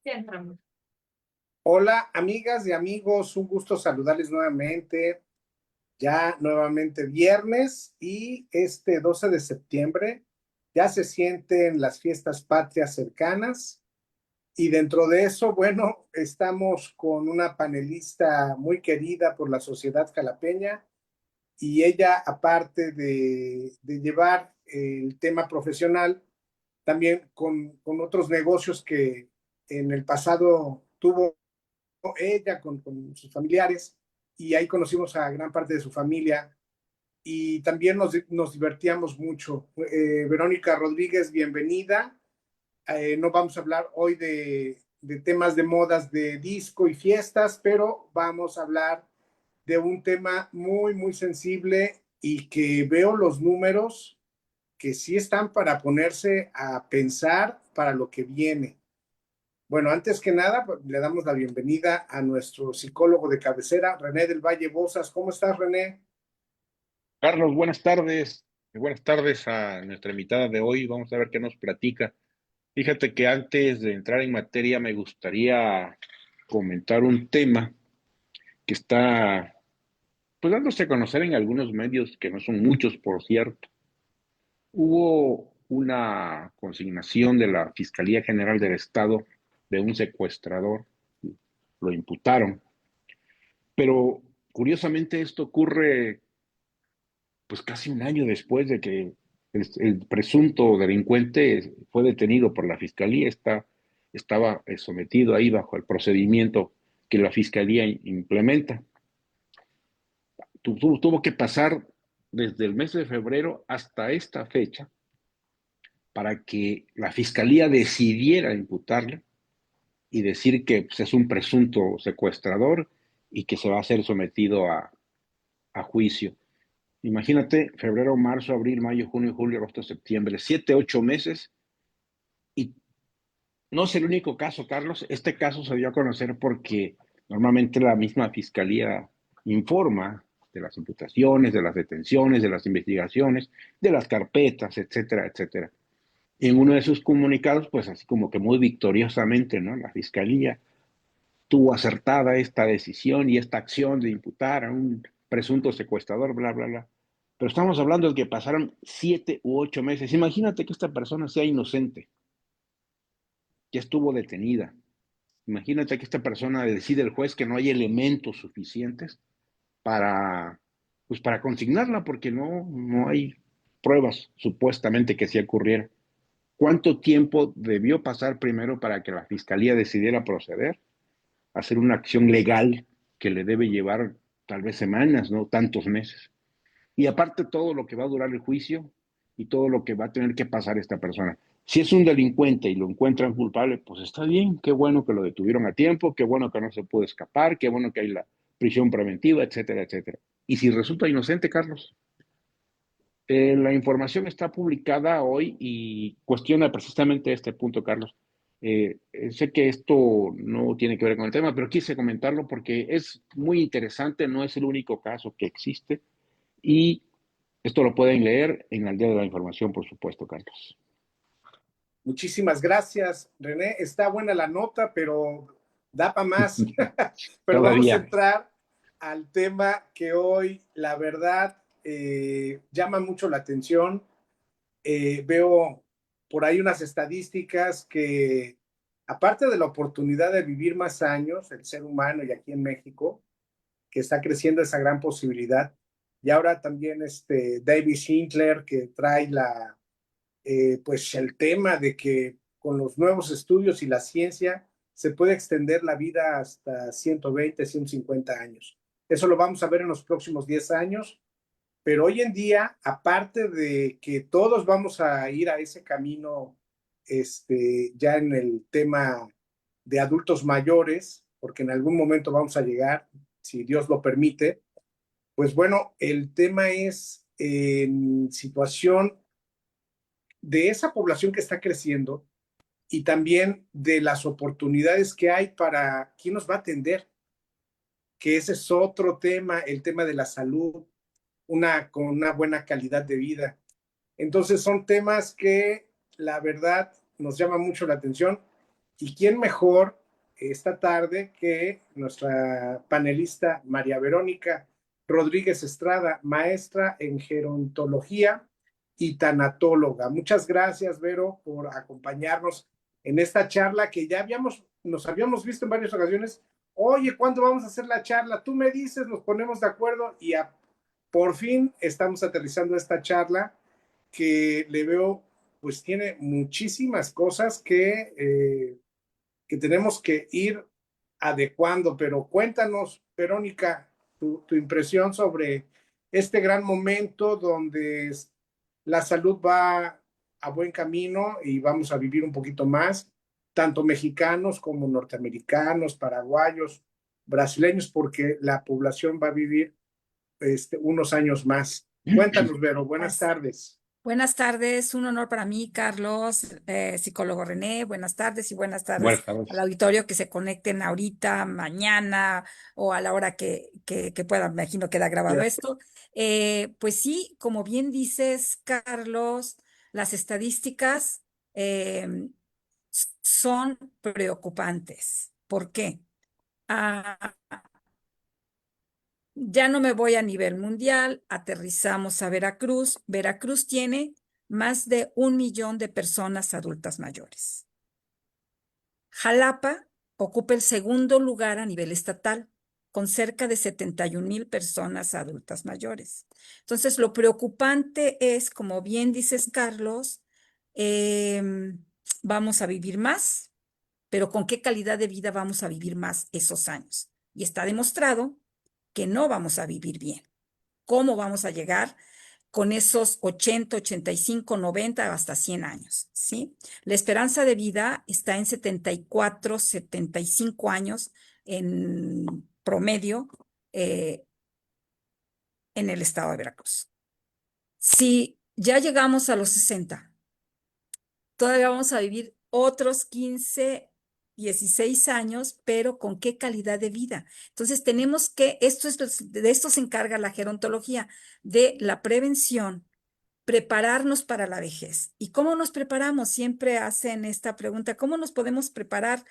Sí, entramos. Hola, amigas y amigos, un gusto saludarles nuevamente, ya nuevamente viernes y este 12 de septiembre ya se sienten las fiestas patrias cercanas y dentro de eso, bueno, estamos con una panelista muy querida por la sociedad jalapeña y ella, aparte de llevar el tema profesional, también con otros negocios que en el pasado tuvo ella con sus familiares y ahí conocimos a gran parte de su familia y también nos divertíamos mucho. Verónica Rodríguez, bienvenida. No vamos a hablar hoy de temas de modas de disco y fiestas, pero vamos a hablar de un tema muy, muy sensible y que veo los números que sí están para ponerse a pensar para lo que viene. Bueno, antes que nada, pues, le damos la bienvenida a nuestro psicólogo de cabecera, René del Valle Bozas. ¿Cómo estás, René? Carlos, buenas tardes. Buenas tardes a nuestra invitada de hoy. Vamos a ver qué nos platica. Fíjate que antes de entrar en materia me gustaría comentar un tema que está pues dándose a conocer en algunos medios, que no son muchos, por cierto. Hubo una consignación de la Fiscalía General del Estado de un secuestrador. Lo imputaron. Pero curiosamente esto ocurre pues casi un año después de que el presunto delincuente fue detenido por la fiscalía, estaba sometido ahí bajo el procedimiento que la fiscalía implementa. Tuvo que pasar desde el mes de febrero hasta esta fecha para que la fiscalía decidiera imputarle y decir que pues, es un presunto secuestrador y que se va a ser sometido a juicio. Imagínate, febrero, marzo, abril, mayo, junio, julio, agosto, septiembre, 7, 8 meses. Y no es el único caso, Carlos. Este caso se dio a conocer porque normalmente la misma fiscalía informa de las imputaciones, de las detenciones, de las investigaciones, de las carpetas, etcétera, etcétera. En uno de sus comunicados, pues así como que muy victoriosamente, ¿no? La fiscalía tuvo acertada esta decisión y esta acción de imputar a un presunto secuestrador, bla, bla, bla. Pero estamos hablando de que pasaron 7 u 8 meses. Imagínate que esta persona sea inocente, que estuvo detenida. Imagínate que esta persona decide el juez que no hay elementos suficientes para, pues para consignarla, porque no hay pruebas supuestamente que sí ocurriera. ¿Cuánto tiempo debió pasar primero para que la fiscalía decidiera proceder? Hacer una acción legal que le debe llevar tal vez semanas, no tantos meses. Y aparte todo lo que va a durar el juicio y todo lo que va a tener que pasar esta persona. Si es un delincuente y lo encuentran culpable, pues está bien, qué bueno que lo detuvieron a tiempo, qué bueno que no se puede escapar, qué bueno que hay la prisión preventiva, etcétera, etcétera. Y si resulta inocente, Carlos, la información está publicada hoy y cuestiona precisamente este punto, Carlos. Sé que esto no tiene que ver con el tema, pero quise comentarlo porque es muy interesante, no es el único caso que existe y esto lo pueden leer en el Día de la Información, por supuesto, Carlos. Muchísimas gracias, René. Está buena la nota, pero da para más. Pero vamos a Todavía. entrar al tema que hoy, la verdad, llama mucho la atención. Veo por ahí unas estadísticas que, aparte de la oportunidad de vivir más años, el ser humano y aquí en México, que está creciendo esa gran posibilidad. Y ahora también David Schindler que trae pues el tema de que con los nuevos estudios y la ciencia se puede extender la vida hasta 120, 150 años. Eso lo vamos a ver en los próximos 10 años, pero hoy en día, aparte de que todos vamos a ir a ese camino, ya en el tema de adultos mayores, porque en algún momento vamos a llegar, si Dios lo permite, pues bueno, el tema es en situación de esa población que está creciendo y también de las oportunidades que hay para quién nos va a atender, que ese es otro tema, el tema de la salud, con una buena calidad de vida. Entonces son temas que la verdad nos llama mucho la atención ¿Y quién mejor esta tarde que nuestra panelista María Verónica Rodríguez Estrada, maestra en gerontología y tanatóloga? Muchas gracias, Vero, por acompañarnos en esta charla que ya nos habíamos visto en varias ocasiones. Oye, ¿cuándo vamos a hacer la charla? Tú me dices, nos ponemos de acuerdo y por fin estamos aterrizando esta charla que le veo, pues tiene muchísimas cosas que tenemos que ir adecuando, pero cuéntanos, Verónica, tu impresión sobre este gran momento donde la salud va a buen camino y vamos a vivir un poquito más, tanto mexicanos como norteamericanos, paraguayos, brasileños, porque la población va a vivir unos años más. Cuéntanos, Vero, buenas Pues, tardes. buenas tardes, un honor para mí, Carlos, psicólogo René. Buenas tardes y buenas tardes Buenas al tardes. auditorio que se conecten ahorita, mañana o a la hora que puedan. Me imagino queda grabado esto. Pues sí, como bien dices, Carlos, las estadísticas eh, son preocupantes. ¿Por qué? Ah, ya no me voy a nivel mundial, aterrizamos a Veracruz. Veracruz tiene más de 1 millón de personas adultas mayores. Jalapa ocupa el segundo lugar a nivel estatal, con cerca de 71,000 personas adultas mayores. Entonces, lo preocupante es, como bien dices, Carlos, vamos a vivir más, pero ¿con qué calidad de vida vamos a vivir más esos años? Y está demostrado que no vamos a vivir bien. ¿Cómo vamos a llegar con esos 80, 85, 90, hasta 100 años? ¿Sí? La esperanza de vida está en 74, 75 años en promedio eh, en el estado de Veracruz. Si ya llegamos a los 60, todavía vamos a vivir otros 15, 16 años, pero ¿con qué calidad de vida? Entonces tenemos que, de esto se encarga la gerontología, de la prevención, prepararnos para la vejez. ¿Y cómo nos preparamos? Siempre hacen esta pregunta: ¿cómo nos podemos preparar?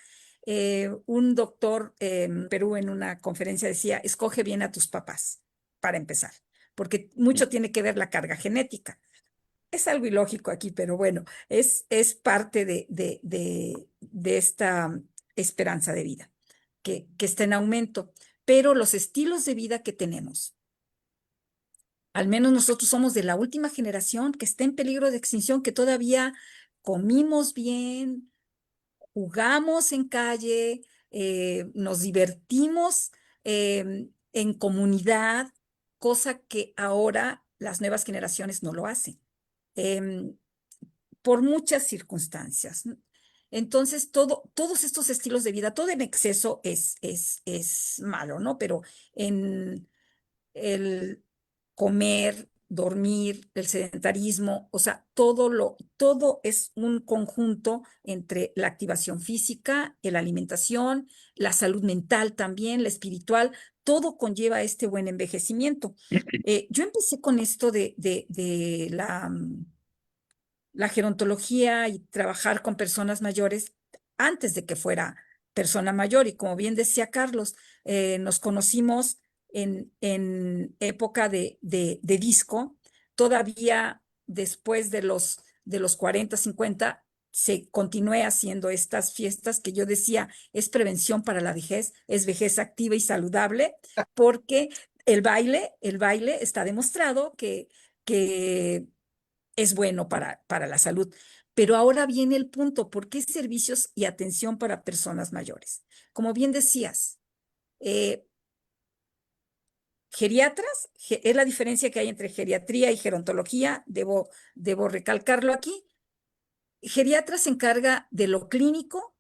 Un doctor en Perú en una conferencia decía: escoge bien a tus papás, para empezar, porque mucho tiene que ver la carga genética. Es algo ilógico aquí, pero bueno, es parte de esta esperanza de vida que está en aumento. Pero los estilos de vida que tenemos, al menos nosotros somos de la última generación que está en peligro de extinción, que todavía comimos bien, jugamos en calle, nos divertimos en comunidad, cosa que ahora las nuevas generaciones no lo hacen. Em, por muchas circunstancias, ¿no? Entonces, todos estos estilos de vida, todo en exceso es malo, ¿no? Pero en el comer, dormir, el sedentarismo, o sea, todo es un conjunto entre la activación física, la alimentación, la salud mental también, la espiritual, todo conlleva este buen envejecimiento. Yo empecé con esto de la gerontología y trabajar con personas mayores antes de que fuera persona mayor. Y como bien decía Carlos, nos conocimos en época de disco. Todavía después de los 40, 50, se continué haciendo estas fiestas que yo decía: es prevención para la vejez, es vejez activa y saludable, porque el baile está demostrado que es bueno para la salud. Pero ahora viene el punto: ¿por qué servicios y atención para personas mayores? Como bien decías, eh, geriatras, es la diferencia que hay entre geriatría y gerontología, debo recalcarlo aquí. Geriatra se encarga de lo clínico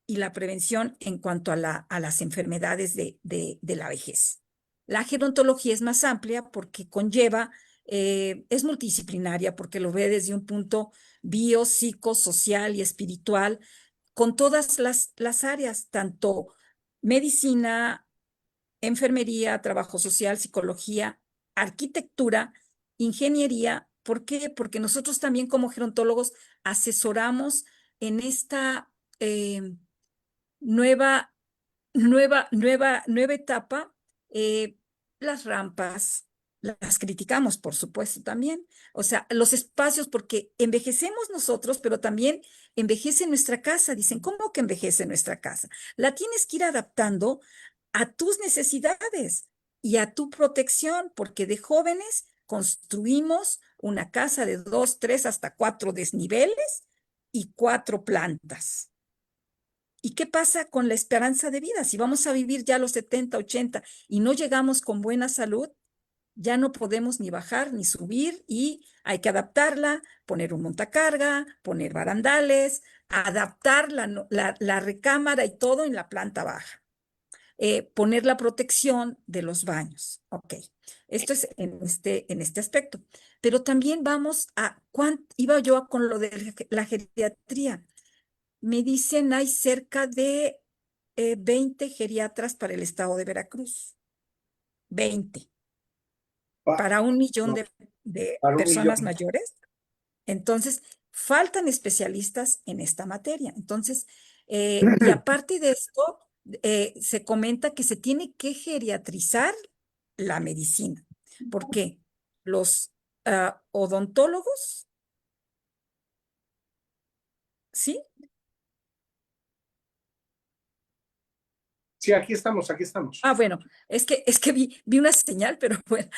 y la prevención en cuanto a las enfermedades de la vejez. La gerontología es más amplia porque conlleva, es multidisciplinaria, porque lo ve desde un punto bio, psico, social y espiritual, con todas las áreas, tanto medicina, enfermería, trabajo social, psicología, arquitectura, ingeniería. ¿Por qué? Porque nosotros también, como gerontólogos, asesoramos en esta nueva, nueva etapa, las rampas, las criticamos, por supuesto, también. O sea, los espacios, porque envejecemos nosotros, pero también envejece nuestra casa. Dicen, ¿cómo que envejece nuestra casa? La tienes que ir adaptando a tus necesidades y a tu protección, porque de jóvenes construimos una casa de 2, 3, hasta 4 desniveles y 4 plantas. ¿Y qué pasa con la esperanza de vida? Si vamos a vivir ya a los 70, 80 y no llegamos con buena salud, ya no podemos ni bajar ni subir y hay que adaptarla, poner un montacarga, poner barandales, adaptar la recámara y todo en la planta baja. Poner la protección de los baños. Ok, esto es en este aspecto. Pero también vamos a, iba yo con lo de la geriatría. Me dicen hay cerca de 20 geriatras para el estado de Veracruz. 20 Pa- para 1 millón no, de para 1 millón. personas mayores. Entonces, faltan especialistas en esta materia. Entonces, y aparte de esto, se comenta que se tiene que geriatrizar la medicina. ¿Por qué? Los odontólogos, ¿sí? Sí, aquí estamos, aquí estamos. Ah, bueno, es que vi una señal, pero bueno,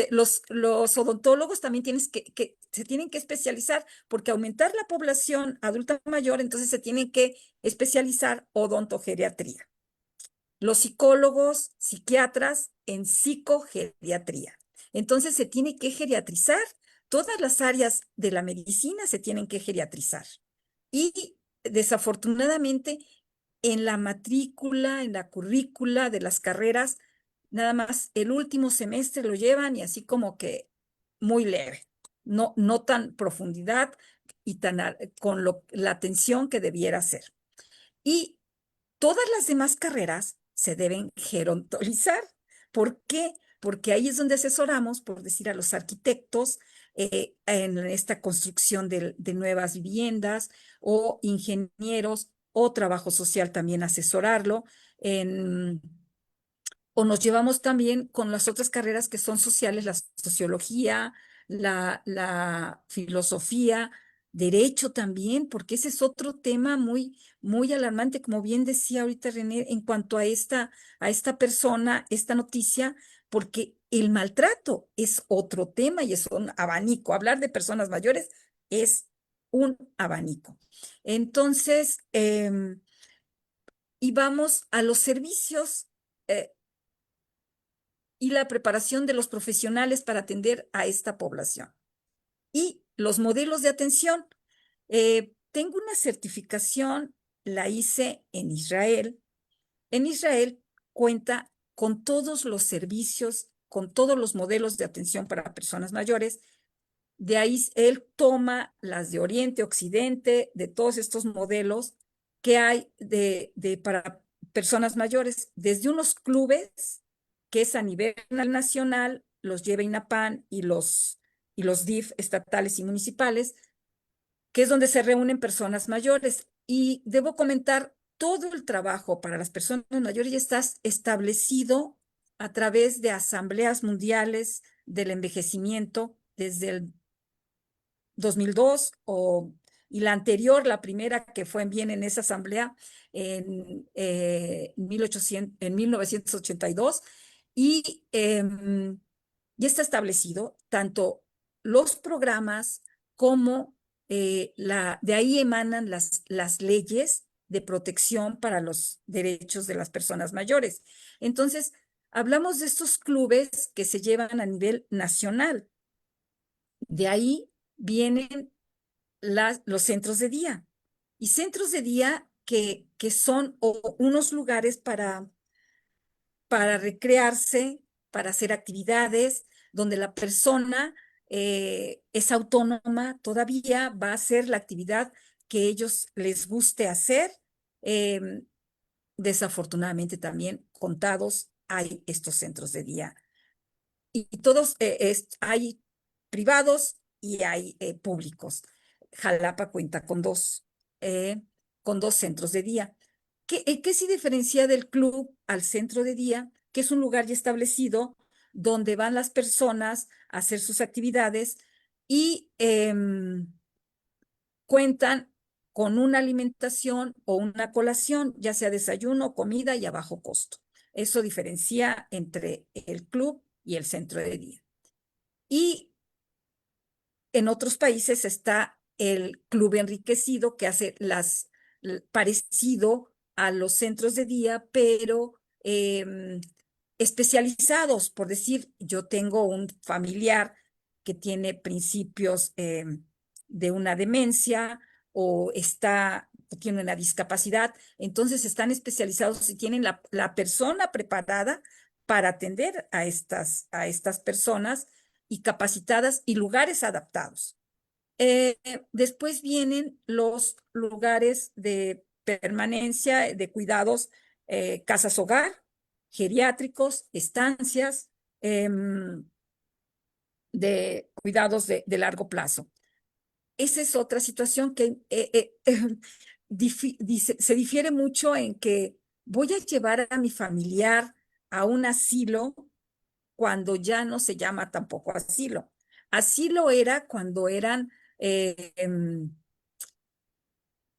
los odontólogos también se tienen que especializar, porque aumentar la población adulta mayor, entonces se tienen que especializar odontogeriatría. Los psicólogos, psiquiatras en psicogeriatría. Entonces se tiene que geriatrizar, todas las áreas de la medicina se tienen que geriatrizar. Y desafortunadamente en la matrícula, en la currícula de las carreras, nada más el último semestre lo llevan y así como que muy leve, no tan profundidad y con la atención que debiera ser. Y todas las demás carreras se deben gerontolizar. ¿Por qué? Porque ahí es donde asesoramos, por decir, a los arquitectos en esta construcción de nuevas viviendas, o ingenieros o trabajo social también asesorarlo. En, o nos llevamos también con las otras carreras que son sociales, la sociología, la filosofía, derecho también, porque ese es otro tema muy alarmante, como bien decía ahorita René, en cuanto a esta persona, esta noticia, porque el maltrato es otro tema y es un abanico. Hablar de personas mayores es un abanico. Entonces, y vamos a los servicios y la preparación de los profesionales para atender a esta población. Y los modelos de atención. Tengo una certificación, la hice en Israel. En Israel cuenta con todos los servicios, con todos los modelos de atención para personas mayores. De ahí él toma las de Oriente, Occidente, de todos estos modelos que hay para personas mayores, desde unos clubes, que es a nivel nacional, los lleva INAPAN y los DIF estatales y municipales, que es donde se reúnen personas mayores. Y debo comentar, todo el trabajo para las personas mayores ya está establecido a través de asambleas mundiales del envejecimiento desde el 2002, y la anterior, la primera que fue bien en esa asamblea en 1982, y ya está establecido tanto los programas como de ahí emanan las leyes de protección para los derechos de las personas mayores. Entonces, hablamos de estos clubes que se llevan a nivel nacional. De ahí vienen los centros de día. Y centros de día que son unos lugares para recrearse, para hacer actividades, donde la persona es autónoma todavía, va a hacer la actividad que ellos les guste hacer. Em, Desafortunadamente también contados hay estos centros de día. Y todos hay privados y hay públicos. Jalapa cuenta con dos, con 2 centros de día. ¿Qué se diferencia del club al centro de día? Que es un lugar ya establecido donde van las personas a hacer sus actividades y cuentan con una alimentación o una colación, ya sea desayuno, comida y a bajo costo. Eso diferencia entre el club y el centro de día. Y en otros países está el club enriquecido que hace parecido a los centros de día, pero especializados. Por decir, yo tengo un familiar que tiene principios de una demencia o tiene una discapacidad, entonces están especializados y tienen la persona preparada para atender a estas personas y capacitadas y lugares adaptados. Después vienen los lugares de permanencia, de cuidados, casas hogar, geriátricos, estancias, de cuidados de largo plazo. Esa es otra situación que se difiere mucho en que voy a llevar a mi familiar a un asilo cuando ya no se llama tampoco asilo. Asilo era cuando eran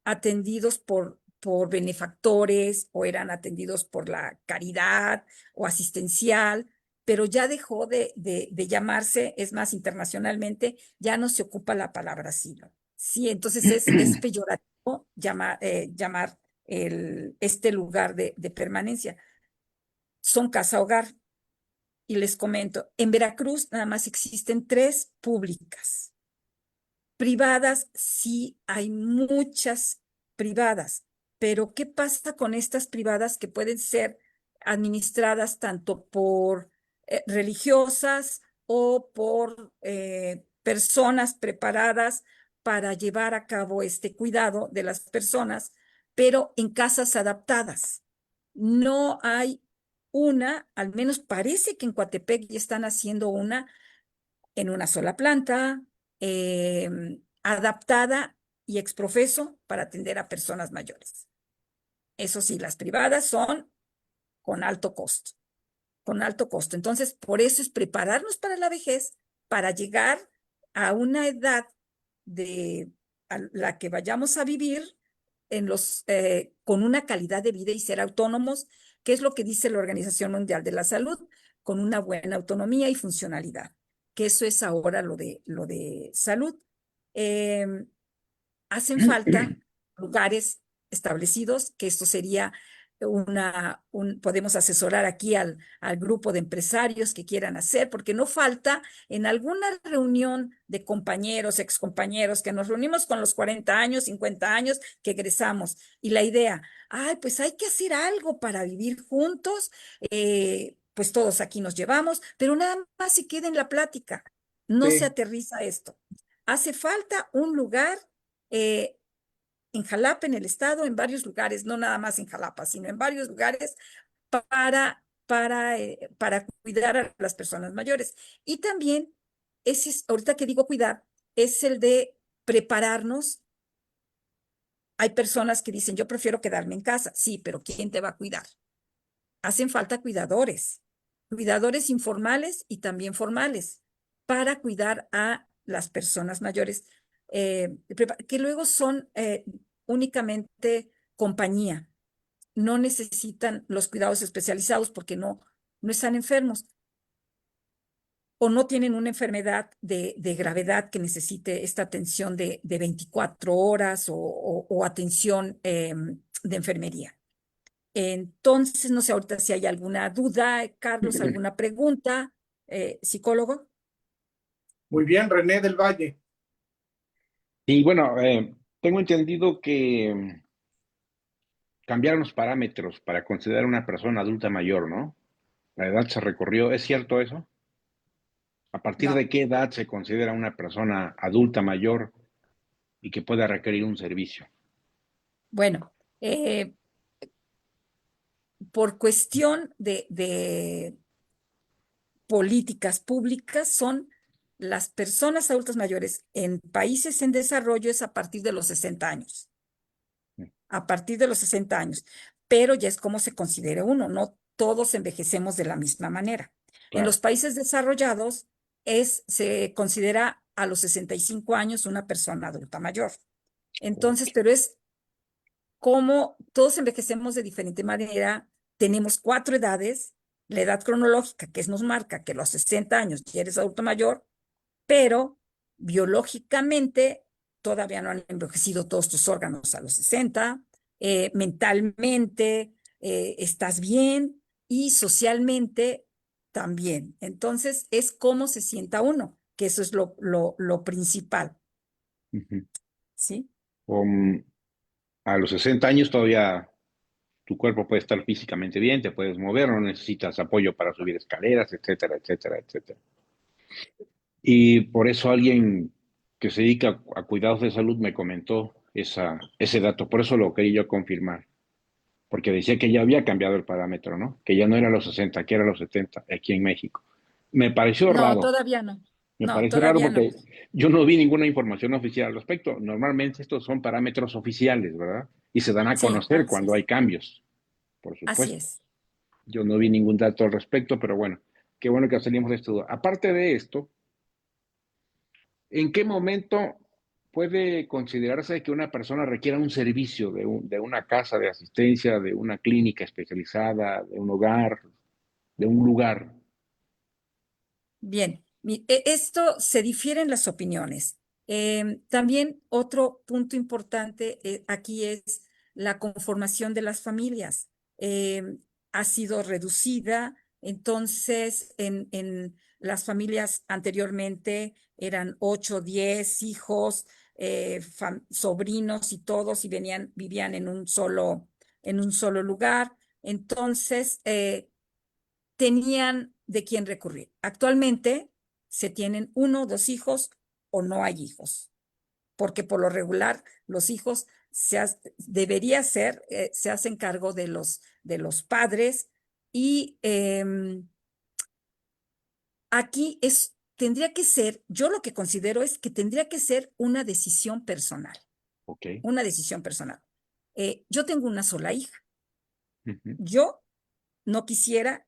atendidos por benefactores o eran atendidos por la caridad o asistencial, pero ya dejó de llamarse, es más, internacionalmente ya no se ocupa la palabra asilo. Sí, entonces es peyorativo llamar este lugar de permanencia. Son casa hogar. Y les comento, en Veracruz nada más existen 3 públicas. Privadas, sí, hay muchas privadas, pero ¿qué pasa con estas privadas que pueden ser administradas tanto por religiosas o por personas preparadas para llevar a cabo este cuidado de las personas, pero en casas adaptadas? No hay al menos parece que en Coatepec ya están haciendo una en una sola planta, adaptada y exprofeso para atender a personas mayores. Eso sí, las privadas son con alto costo, con alto costo. Entonces, por eso es prepararnos para la vejez, para llegar a una edad a la que vayamos a vivir con una calidad de vida y ser autónomos, que es lo que dice la Organización Mundial de la Salud, con una buena autonomía y funcionalidad, que eso es ahora lo de salud. Eh, Hacen falta lugares establecidos, que esto sería podemos asesorar aquí al grupo de empresarios que quieran hacer, porque no falta en alguna reunión de compañeros, excompañeros, que nos reunimos con los 40 años, 50 años, que egresamos, y la idea, ay, pues hay que hacer algo para vivir juntos, pues todos aquí nos llevamos, pero nada más se queda en la plática, no se Sí, aterriza esto. Hace falta un lugar eh, en Jalapa, en el estado, en varios lugares, no nada más en Jalapa, sino en varios lugares para cuidar a las personas mayores. Y también, ahorita que digo cuidar, es el de prepararnos. Hay personas que dicen, yo prefiero quedarme en casa. Sí, pero ¿quién te va a cuidar? Hacen falta cuidadores informales y también formales, para cuidar a las personas mayores, que luego son únicamente compañía, no necesitan los cuidados especializados porque no están enfermos o no tienen una enfermedad de gravedad que necesite esta atención de 24 horas o atención de enfermería. Entonces, no sé ahorita si hay alguna duda, Carlos, alguna pregunta, psicólogo. muy bien, René del Valle. Y bueno, tengo entendido que cambiaron los parámetros para considerar una persona adulta mayor, ¿no? La edad se recorrió, ¿es cierto eso? ¿A partir No, de qué edad se considera una persona adulta mayor y que pueda requerir un servicio? bueno, por cuestión de políticas públicas, son las personas adultas mayores en países en desarrollo es a partir de los 60 años. a partir de los 60 años, pero ya es como se considere uno, no todos envejecemos de la misma manera. En Claro. los países desarrollados se considera a los 65 años una persona adulta mayor. Entonces, pero es como todos envejecemos de diferente manera, tenemos 4 edades, la edad cronológica que nos marca que a los 60 años ya eres adulto mayor, pero biológicamente todavía no han envejecido todos tus órganos a los 60, mentalmente estás bien y socialmente también. Entonces es cómo se sienta uno, que eso es lo principal, Ujú. ¿sí? Um, a los 60 años todavía tu cuerpo puede estar físicamente bien, te puedes mover, no necesitas apoyo para subir escaleras, etcétera, etcétera, etcétera. Y por eso alguien que se dedica a cuidados de salud me comentó ese dato, por eso lo quería yo confirmar, porque decía que ya había cambiado el parámetro, ¿no? Que ya no era los 60, que era los 70 aquí en México. Me pareció No, raro, todavía no. me No, pareció raro todavía no. porque yo no vi ninguna información oficial al respecto. Normalmente estos son parámetros oficiales, ¿verdad? Y se dan a Sí, conocer cuando hay cambios, por así supuesto. es. Yo no vi ningún dato al respecto, pero bueno, qué bueno que salimos de esto. Aparte de esto, ¿en qué momento puede considerarse que una persona requiera un servicio de una casa de asistencia, de una clínica especializada, de un hogar, de un lugar? Bien, esto se difieren las opiniones. También otro punto importante aquí es la conformación de las familias. Ha sido reducida, entonces en las familias anteriormente eran 8, 10 hijos, sobrinos y todos y vivían en un solo lugar. Entonces, tenían de quién recurrir. Actualmente se tienen 1, 2 hijos o no hay hijos, porque por lo regular los hijos debería ser, se hacen cargo de los padres y aquí tendría que ser, yo lo que considero es que tendría que ser Ok. una decisión personal. Yo tengo una sola hija. Ujú. Yo no quisiera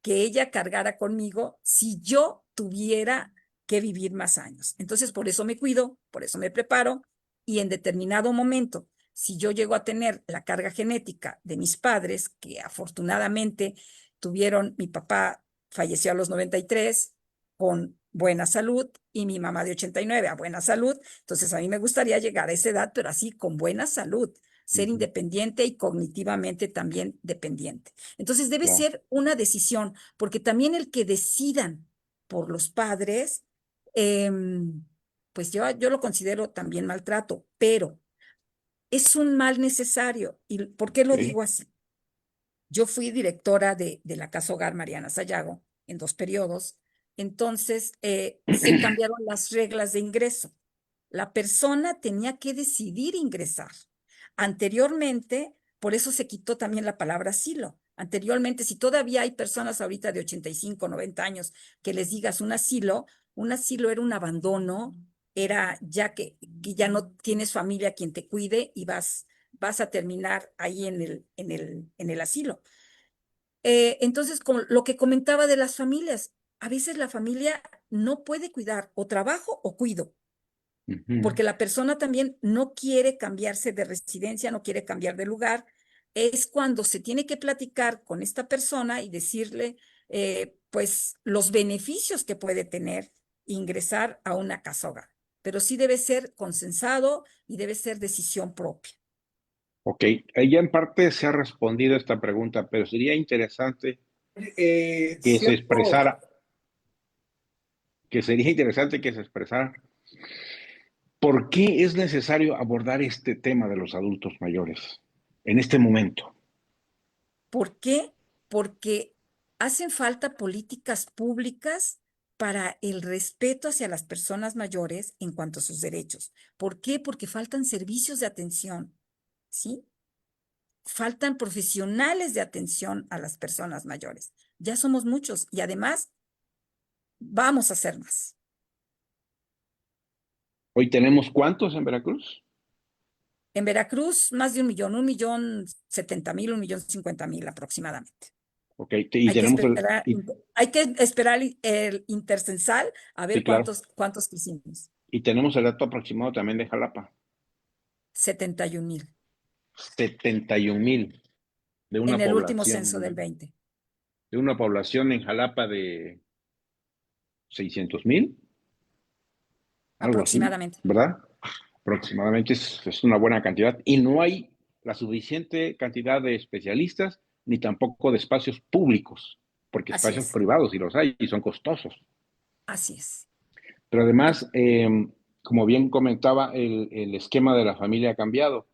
que ella cargara conmigo si yo tuviera que vivir más años. Entonces, por eso me cuido, por eso me preparo y en determinado momento, si yo llego a tener la carga genética de mis padres, que afortunadamente mi papá falleció a los 93 con buena salud y mi mamá de 89 a buena salud, entonces a mí me gustaría llegar a esa edad, pero así con buena salud, ser Ujú. independiente y cognitivamente también dependiente. Entonces debe Claro. ser una decisión, porque también el que decidan por los padres, pues yo lo considero también maltrato, pero es un mal necesario. ¿Y por qué lo Ok. digo así? Yo fui directora de la Casa Hogar Mariana Sayago en 2 periodos, entonces se cambiaron las reglas de ingreso. La persona tenía que decidir ingresar. Anteriormente, por eso se quitó también la palabra asilo. Anteriormente, si todavía hay personas ahorita de 85, 90 años que les digas un asilo era un abandono, era ya que ya no tienes familia quien te cuide y vas a terminar ahí en el asilo. Entonces, con lo que comentaba de las familias, a veces la familia no puede cuidar, o trabajo o cuido, Ujú. porque la persona también no quiere cambiarse de residencia, no quiere cambiar de lugar. Es cuando se tiene que platicar con esta persona y decirle, pues, los beneficios que puede tener ingresar a una casa hogar. Pero sí debe ser consensado y debe ser decisión propia. Ok, ya en parte se ha respondido esta pregunta, pero sería interesante que se Cierto, expresara, que sería interesante que se expresara por qué es necesario abordar este tema de los adultos mayores en este momento. ¿Por qué? Porque hacen falta políticas públicas para el respeto hacia las personas mayores en cuanto a sus derechos. ¿Por qué? Porque faltan servicios de atención, ¿sí? Faltan profesionales de atención a las personas mayores. Ya somos muchos y además vamos a hacer más. Hoy tenemos ¿cuántos en Veracruz? En Veracruz, más de 1,070,000, 1,050,000 aproximadamente. Ok, y tenemos Hay que esperar el intercensal a sí, ver claro, cuántos quisimos. y tenemos el dato aproximado también de Jalapa, 71,000 71,000 de en una el último censo del población, 20, en Jalapa de 600,000, algo así, aproximadamente. ¿verdad? Aproximadamente es una buena cantidad y no hay la suficiente cantidad de especialistas ni tampoco de espacios públicos, porque Así espacios es, privados sí los hay y son costosos. así es. Pero además, como bien comentaba, el esquema de la familia ha cambiado.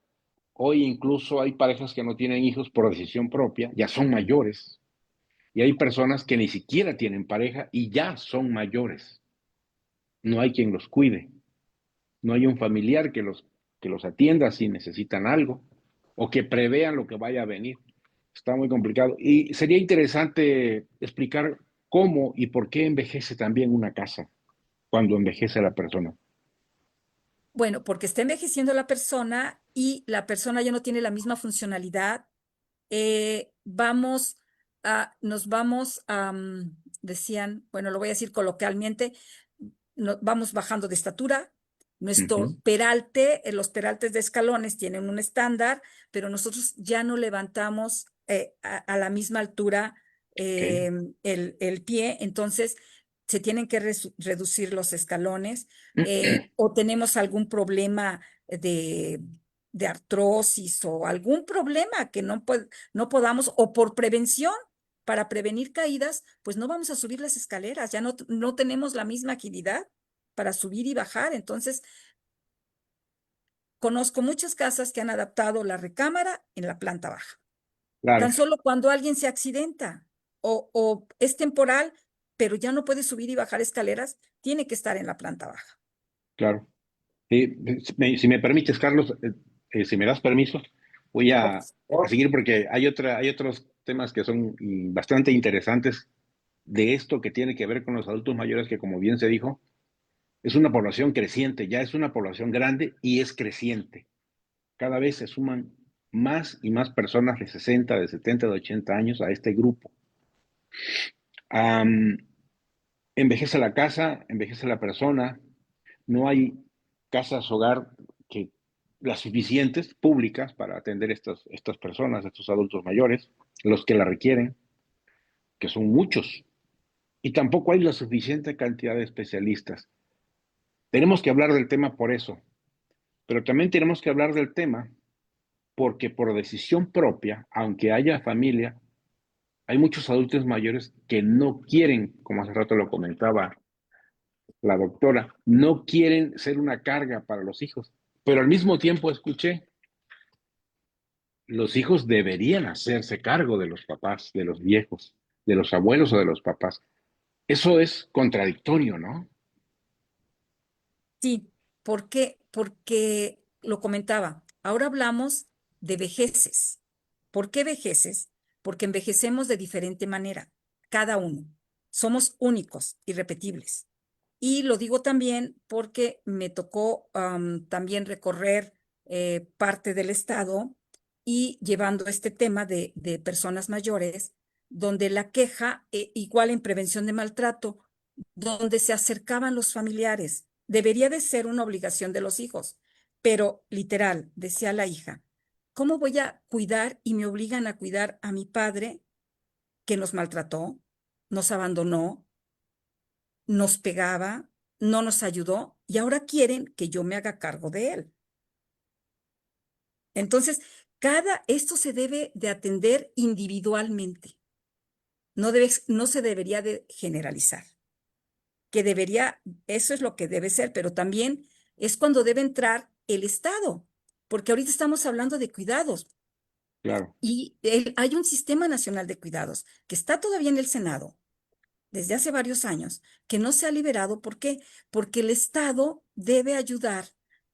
Hoy incluso hay parejas que no tienen hijos por decisión propia, ya son mayores, y hay personas que ni siquiera tienen pareja y ya son mayores. No hay quien los cuide, no hay un familiar que los atienda si necesitan algo o que prevean lo que vaya a venir. Está muy complicado. Y sería interesante explicar cómo y por qué envejece también una casa cuando envejece la persona. Bueno, porque está envejeciendo la persona y la persona ya no tiene la misma funcionalidad. Nos vamos decían, bueno, lo voy a decir coloquialmente, vamos bajando de estatura. Ujú. Nuestro peralte, los peraltes de escalones tienen un estándar, pero nosotros ya no levantamos a la misma altura Ok, el pie, entonces se tienen que reducir los escalones o tenemos algún problema de, de artrosis o algún problema que no podamos, o por prevención, para prevenir caídas, pues no vamos a subir las escaleras, ya no tenemos la misma agilidad para subir y bajar. Entonces, conozco muchas casas que han adaptado la recámara en la planta baja. claro, Tan solo cuando alguien se accidenta o es temporal, pero ya no puede subir y bajar escaleras, tiene que estar en la planta baja. claro. Si me permites, Carlos, si me das permiso, voy Por a favor. seguir porque hay otros temas que son bastante interesantes de esto que tiene que ver con los adultos mayores, que como bien se dijo, es una población creciente, ya es una población grande y es creciente. Cada vez se suman más y más personas de 60, de 70, de 80 años a este grupo. Um, Envejece la casa, envejece la persona, no hay casas hogar que las suficientes públicas para atender estas personas, estos adultos mayores, los que la requieren, que son muchos, y tampoco hay la suficiente cantidad de especialistas. Tenemos que hablar del tema por eso, pero también tenemos que hablar del tema porque por decisión propia, aunque haya familia, hay muchos adultos mayores que no quieren, como hace rato lo comentaba la doctora, no quieren ser una carga para los hijos. Pero al mismo tiempo escuché, los hijos deberían hacerse cargo de los papás, de los viejos, de los abuelos o de los papás. Eso es contradictorio, ¿no? Sí, ¿por qué? Porque lo comentaba, ahora hablamos de vejeces. ¿Por qué vejeces? Porque envejecemos de diferente manera, cada uno. Somos únicos, irrepetibles. Y lo digo también porque me tocó también recorrer parte del estado y llevando este tema de personas mayores, donde la queja, igual en prevención de maltrato, donde se acercaban los familiares. Debería de ser una obligación de los hijos, pero literal, decía la hija, ¿cómo voy a cuidar y me obligan a cuidar a mi padre que nos maltrató, nos abandonó, nos pegaba, no nos ayudó y ahora quieren que yo me haga cargo de él? Entonces, esto se debe de atender individualmente. No se debería de generalizar. Que debería, eso es lo que debe ser, pero también es cuando debe entrar el Estado, porque ahorita estamos hablando de cuidados Claro, y hay un Sistema Nacional de Cuidados que está todavía en el Senado desde hace varios años, que no se ha liberado. ¿Por qué? Porque el Estado debe ayudar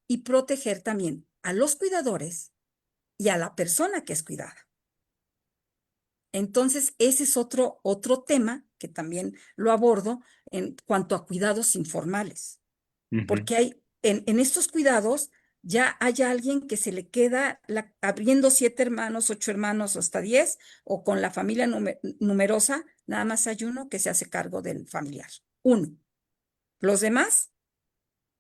y proteger también a los cuidadores y a la persona que es cuidada. Entonces, ese es otro tema que también lo abordo en cuanto a cuidados informales. uh -huh. Porque hay, en estos cuidados ya hay alguien que se le queda abriendo 7 hermanos, 8 hermanos o hasta 10, o con la familia numerosa, nada más hay uno que se hace cargo del familiar. Uno. Los demás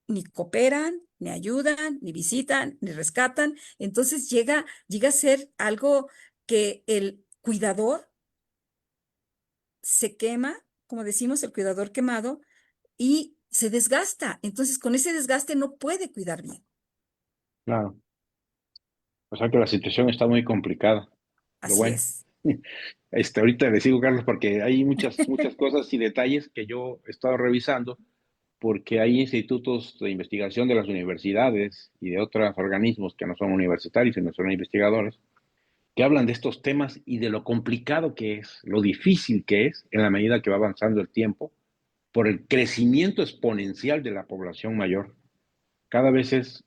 ni cooperan, ni ayudan, ni visitan, ni rescatan. Entonces llega a ser algo que el cuidador se quema, como decimos, el cuidador quemado, y se desgasta. Entonces, con ese desgaste no puede cuidar bien. Claro. O sea que la situación está muy complicada. Pero Así bueno, es. ahorita le sigo, Carlos, porque hay muchas cosas y detalles que yo he estado revisando, porque hay institutos de investigación de las universidades y de otros organismos que no son universitarios, sino son investigadores, que hablan de estos temas y de lo complicado que es, lo difícil que es en la medida que va avanzando el tiempo, por el crecimiento exponencial de la población mayor. Cada vez es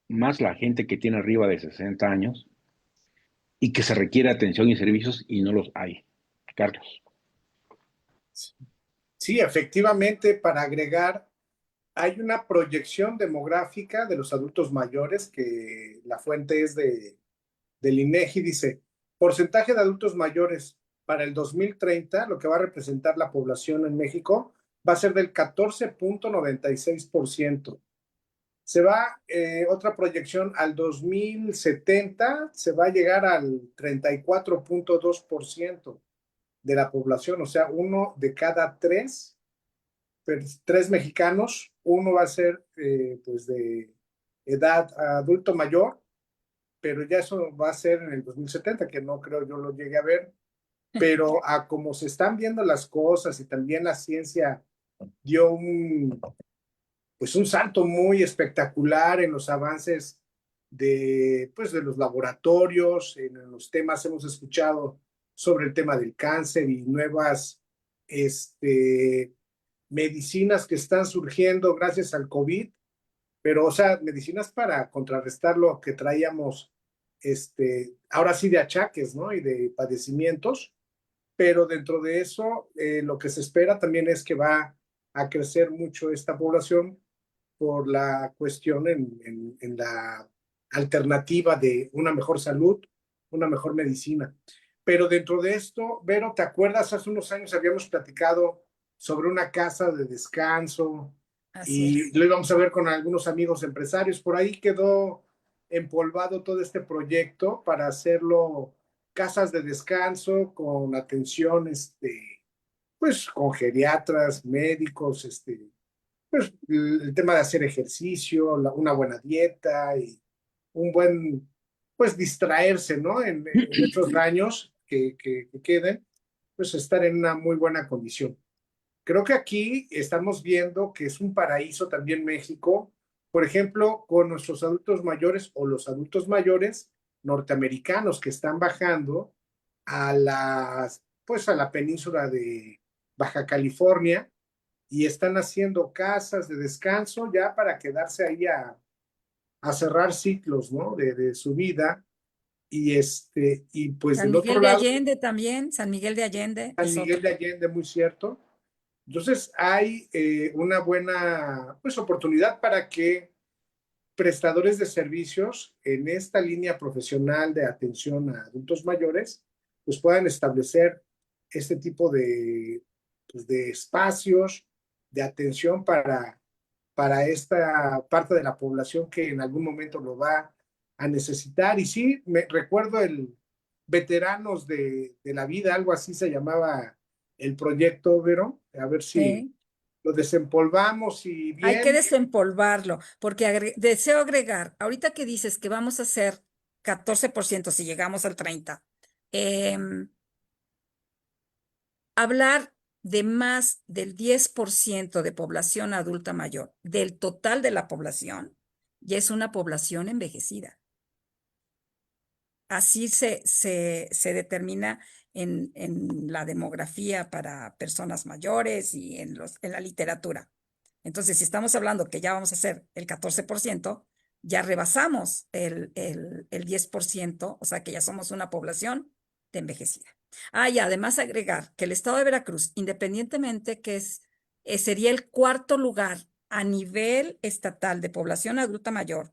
más la gente que tiene arriba de 60 años y que se requiere atención y servicios y no los hay. Carlos. Sí, efectivamente, para agregar, hay una proyección demográfica de los adultos mayores que la fuente es del INEGI, dice, porcentaje de adultos mayores para el 2030, lo que va a representar la población en México, va a ser del 14.96%. Se va otra proyección al 2070, se va a llegar al 34.2% de la población, o sea, uno de cada tres mexicanos, uno va a ser pues de edad adulto mayor, pero ya eso va a ser en el 2070, que no creo yo lo llegue a ver, pero a como se están viendo las cosas y también la ciencia dio pues un salto muy espectacular en los avances pues de los laboratorios, en los temas hemos escuchado sobre el tema del cáncer y nuevas medicinas que están surgiendo gracias al COVID, pero o sea, medicinas para contrarrestar lo que traíamos, ahora sí de achaques, ¿no? Y de padecimientos, pero dentro de eso, lo que se espera también es que va a crecer mucho esta población por la cuestión en la alternativa de una mejor salud, una mejor medicina. Pero dentro de esto, Vero, ¿te acuerdas? Hace unos años habíamos platicado sobre una casa de descanso Así es. y lo íbamos a ver con algunos amigos empresarios. Por ahí quedó empolvado todo este proyecto para hacerlo casas de descanso con atención, pues con geriatras, médicos, pues el tema de hacer ejercicio, una buena dieta y un buen, pues distraerse, ¿no? En estos años que queden, pues estar en una muy buena condición. Creo que aquí estamos viendo que es un paraíso también México, por ejemplo, con nuestros adultos mayores o los adultos mayores norteamericanos que están bajando pues a la península de Baja California y están haciendo casas de descanso ya para quedarse ahí a cerrar ciclos, ¿no? De su vida. Y pues San del otro Miguel de lado, Allende también, San Miguel de Allende San es Miguel otro. de Allende, muy cierto. Entonces hay una buena pues, oportunidad para que prestadores de servicios en esta línea profesional de atención a adultos mayores pues puedan establecer este tipo pues, de espacios de atención para esta parte de la población que en algún momento lo va a necesitar. Y sí, me recuerdo el Veteranos de la Vida, algo así se llamaba el proyecto, Vero, a ver si Sí. lo desempolvamos y Hay que bien. desempolvarlo, porque deseo agregar, ahorita que dices que vamos a hacer 14% si llegamos al 30, em, hablar de más del 10% de población adulta mayor, del total de la población, ya es una población envejecida. Así se determina en la demografía para personas mayores y en la literatura. Entonces, si estamos hablando que ya vamos a hacer el 14%, ya rebasamos el 10%, o sea que ya somos una población de envejecida. Ah, y además agregar que el estado de Veracruz, independientemente que sería el cuarto lugar a nivel estatal de población adulta mayor,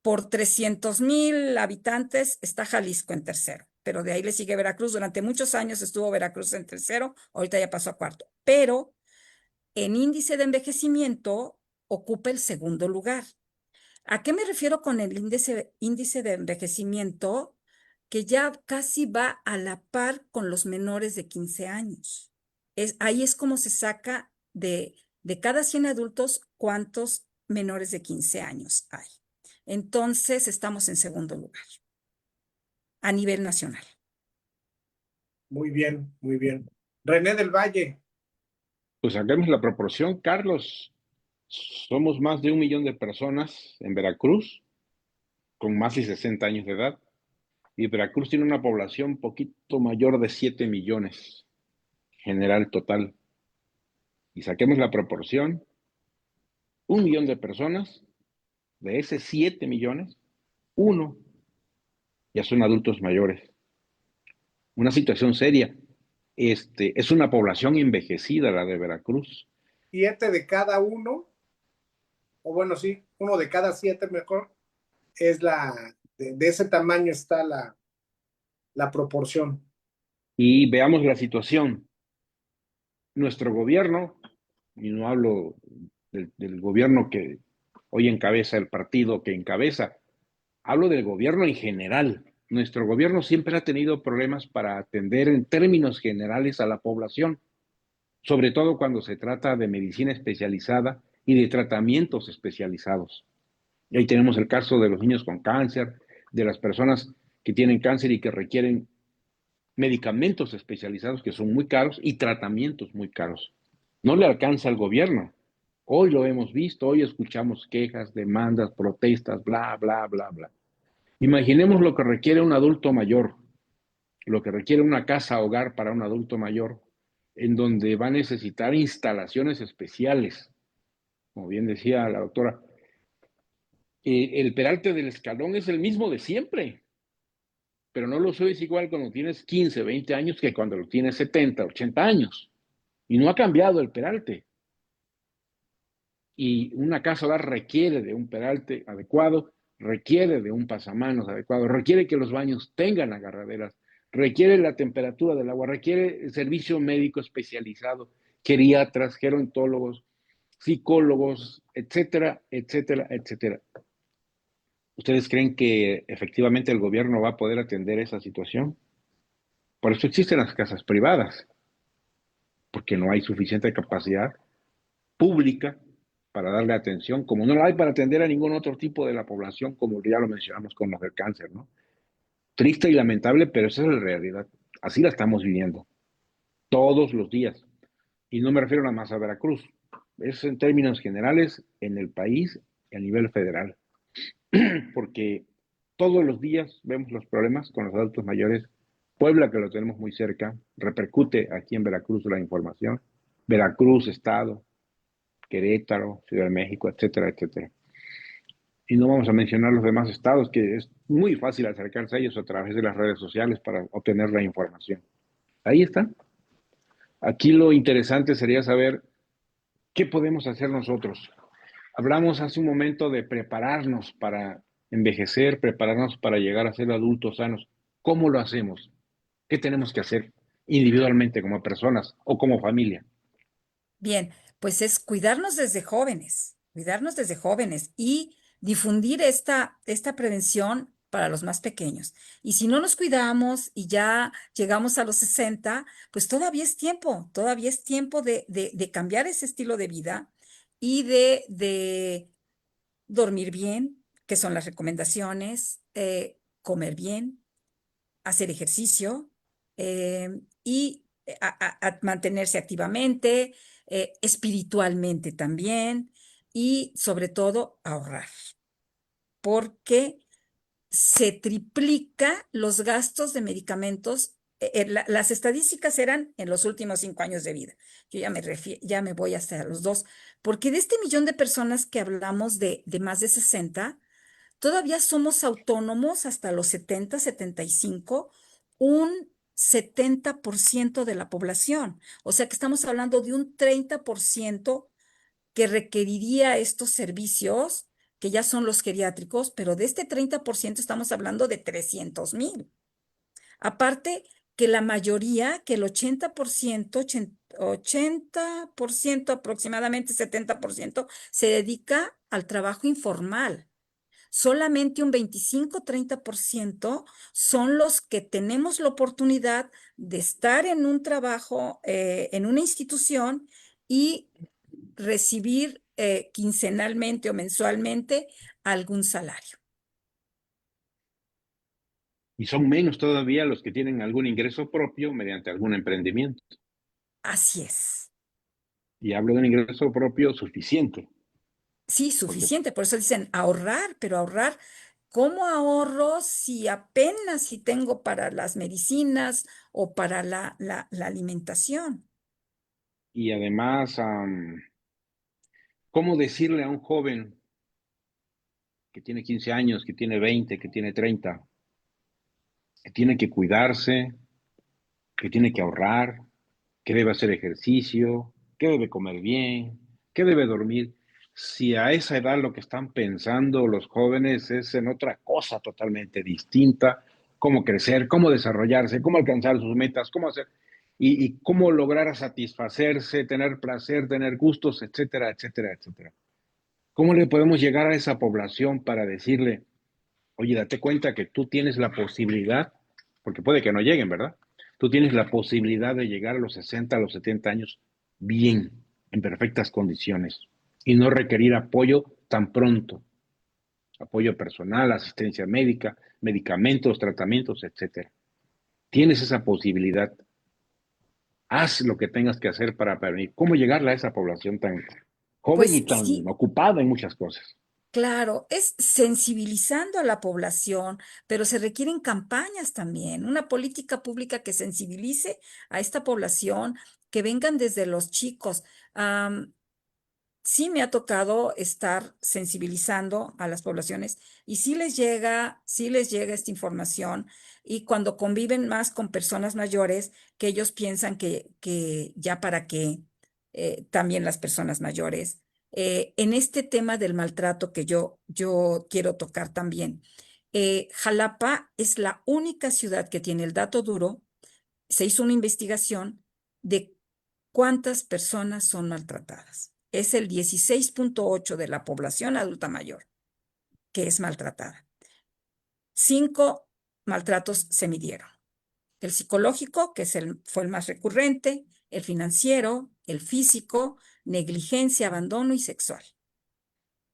Por 300,000 habitantes está Jalisco en tercero, pero de ahí le sigue Veracruz. Durante muchos años estuvo Veracruz en tercero, ahorita ya pasó a cuarto. Pero en índice de envejecimiento ocupa el segundo lugar. ¿A qué me refiero con el índice de envejecimiento? Que ya casi va a la par con los menores de 15 años. Ahí es como se saca de cada 100 adultos cuántos menores de 15 años hay. Entonces, estamos en segundo lugar a nivel nacional. Muy bien, muy bien. René del Valle. Pues saquemos la proporción, Carlos. Somos más de 1 millón de personas en Veracruz, con más de 60 años de edad, y Veracruz tiene una población poquito mayor de 7 millones, general total. Y saquemos la proporción, 1 millón de personas, de ese 7 millones, uno ya son adultos mayores. Una situación seria. Es una población envejecida la de Veracruz. 7 de cada uno, o bueno, sí, 1 de cada 7 mejor, es de ese tamaño está la proporción. Y veamos la situación. Nuestro gobierno, y no hablo del gobierno que hoy encabeza el partido que encabeza, hablo del gobierno en general. Nuestro gobierno siempre ha tenido problemas para atender en términos generales a la población, sobre todo cuando se trata de medicina especializada y de tratamientos especializados. Y ahí tenemos el caso de los niños con cáncer, de las personas que tienen cáncer y que requieren medicamentos especializados que son muy caros y tratamientos muy caros. No le alcanza al gobierno. Hoy lo hemos visto, hoy escuchamos quejas, demandas, protestas, bla, bla, bla, bla. Imaginemos lo que requiere un adulto mayor, lo que requiere una casa hogar para un adulto mayor, en donde va a necesitar instalaciones especiales. Como bien decía la doctora, el peralte del escalón es el mismo de siempre, pero no lo subes igual cuando tienes 15, 20 años que cuando lo tienes 70, 80 años. Y no ha cambiado el peralte. Y una casa hogar requiere de un peralte adecuado, requiere de un pasamanos adecuado, requiere que los baños tengan agarraderas, requiere la temperatura del agua, requiere servicio médico especializado, geriatras, gerontólogos, psicólogos, etcétera, etcétera, etcétera. ¿Ustedes creen que efectivamente el gobierno va a poder atender esa situación? Por eso existen las casas privadas, porque no hay suficiente capacidad pública para darle atención, como no la hay para atender a ningún otro tipo de la población, como ya lo mencionamos con los del cáncer, ¿no? Triste y lamentable, pero esa es la realidad. Así la estamos viviendo, todos los días. Y no me refiero nada más a Veracruz, es en términos generales en el país y a nivel federal. Porque todos los días vemos los problemas con los adultos mayores. Puebla, que lo tenemos muy cerca, repercute aquí en Veracruz la información. Veracruz, Estado, Querétaro, Ciudad de México, etcétera, etcétera. Y no vamos a mencionar los demás estados, que es muy fácil acercarse a ellos a través de las redes sociales para obtener la información. Ahí está. Aquí lo interesante sería saber qué podemos hacer nosotros. Hablamos hace un momento de prepararnos para envejecer, prepararnos para llegar a ser adultos sanos. ¿Cómo lo hacemos? ¿Qué tenemos que hacer individualmente como personas o como familia? Bien, pues es cuidarnos desde jóvenes y difundir esta prevención para los más pequeños. Y si no nos cuidamos y ya llegamos a los 60, pues todavía es tiempo de cambiar ese estilo de vida y de dormir bien, que son las recomendaciones, comer bien, hacer ejercicio y a mantenerse activamente, espiritualmente también y sobre todo ahorrar, porque se triplica los gastos de medicamentos. Las estadísticas eran en los últimos 5 años de vida. Yo ya me voy hasta los dos, porque de este millón de personas que hablamos de más de 60, todavía somos autónomos hasta los 70, 75, un 70% de la población. O sea que estamos hablando de un 30% que requeriría estos servicios que ya son los geriátricos, pero de este 30% estamos hablando de 300,000. Aparte que la mayoría, que el 80%, 80% aproximadamente 70%, se dedica al trabajo informal. Solamente un 25-30% son los que tenemos la oportunidad de estar en un trabajo, en una institución y recibir quincenalmente o mensualmente algún salario. Y son menos todavía los que tienen algún ingreso propio mediante algún emprendimiento. Así es. Y hablo de un ingreso propio suficiente, Sí, porque suficiente. Por eso dicen ahorrar, pero ahorrar, ¿cómo ahorro si apenas si tengo para las medicinas o para la alimentación? y además, ¿cómo decirle a un joven que tiene 15 años, que tiene 20, que tiene 30, que tiene que cuidarse, que tiene que ahorrar, que debe hacer ejercicio, que debe comer bien, que debe dormir? Si a esa edad lo que están pensando los jóvenes es en otra cosa totalmente distinta, cómo crecer, cómo desarrollarse, cómo alcanzar sus metas, cómo hacer y cómo lograr satisfacerse, tener placer, tener gustos, etcétera, etcétera, etcétera. ¿Cómo le podemos llegar a esa población para decirle, oye, date cuenta que tú tienes la posibilidad, porque puede que no lleguen, ¿verdad? Tú tienes la posibilidad de llegar a los 60, a los 70 años bien, en perfectas condiciones, y no requerir apoyo tan pronto, apoyo personal, asistencia médica, medicamentos, tratamientos, etcétera. Tienes esa posibilidad. Haz lo que tengas que hacer para prevenir. ¿Cómo llegarle a esa población tan joven Pues y tan sí, ocupada en muchas cosas? claro, es sensibilizando a la población, pero se requieren campañas también, una política pública que sensibilice a esta población, que vengan desde los chicos. Sí me ha tocado estar sensibilizando a las poblaciones y sí les llega esta información, y cuando conviven más con personas mayores, que ellos piensan que ya para qué, también las personas mayores. En este tema del maltrato que yo quiero tocar también, Jalapa es la única ciudad que tiene el dato duro. Se hizo una investigación de cuántas personas son maltratadas. Es el 16,8 de la población adulta mayor que es maltratada. 5 maltratos se midieron: el psicológico, que fue el más recurrente; el financiero; el físico; negligencia, abandono y sexual.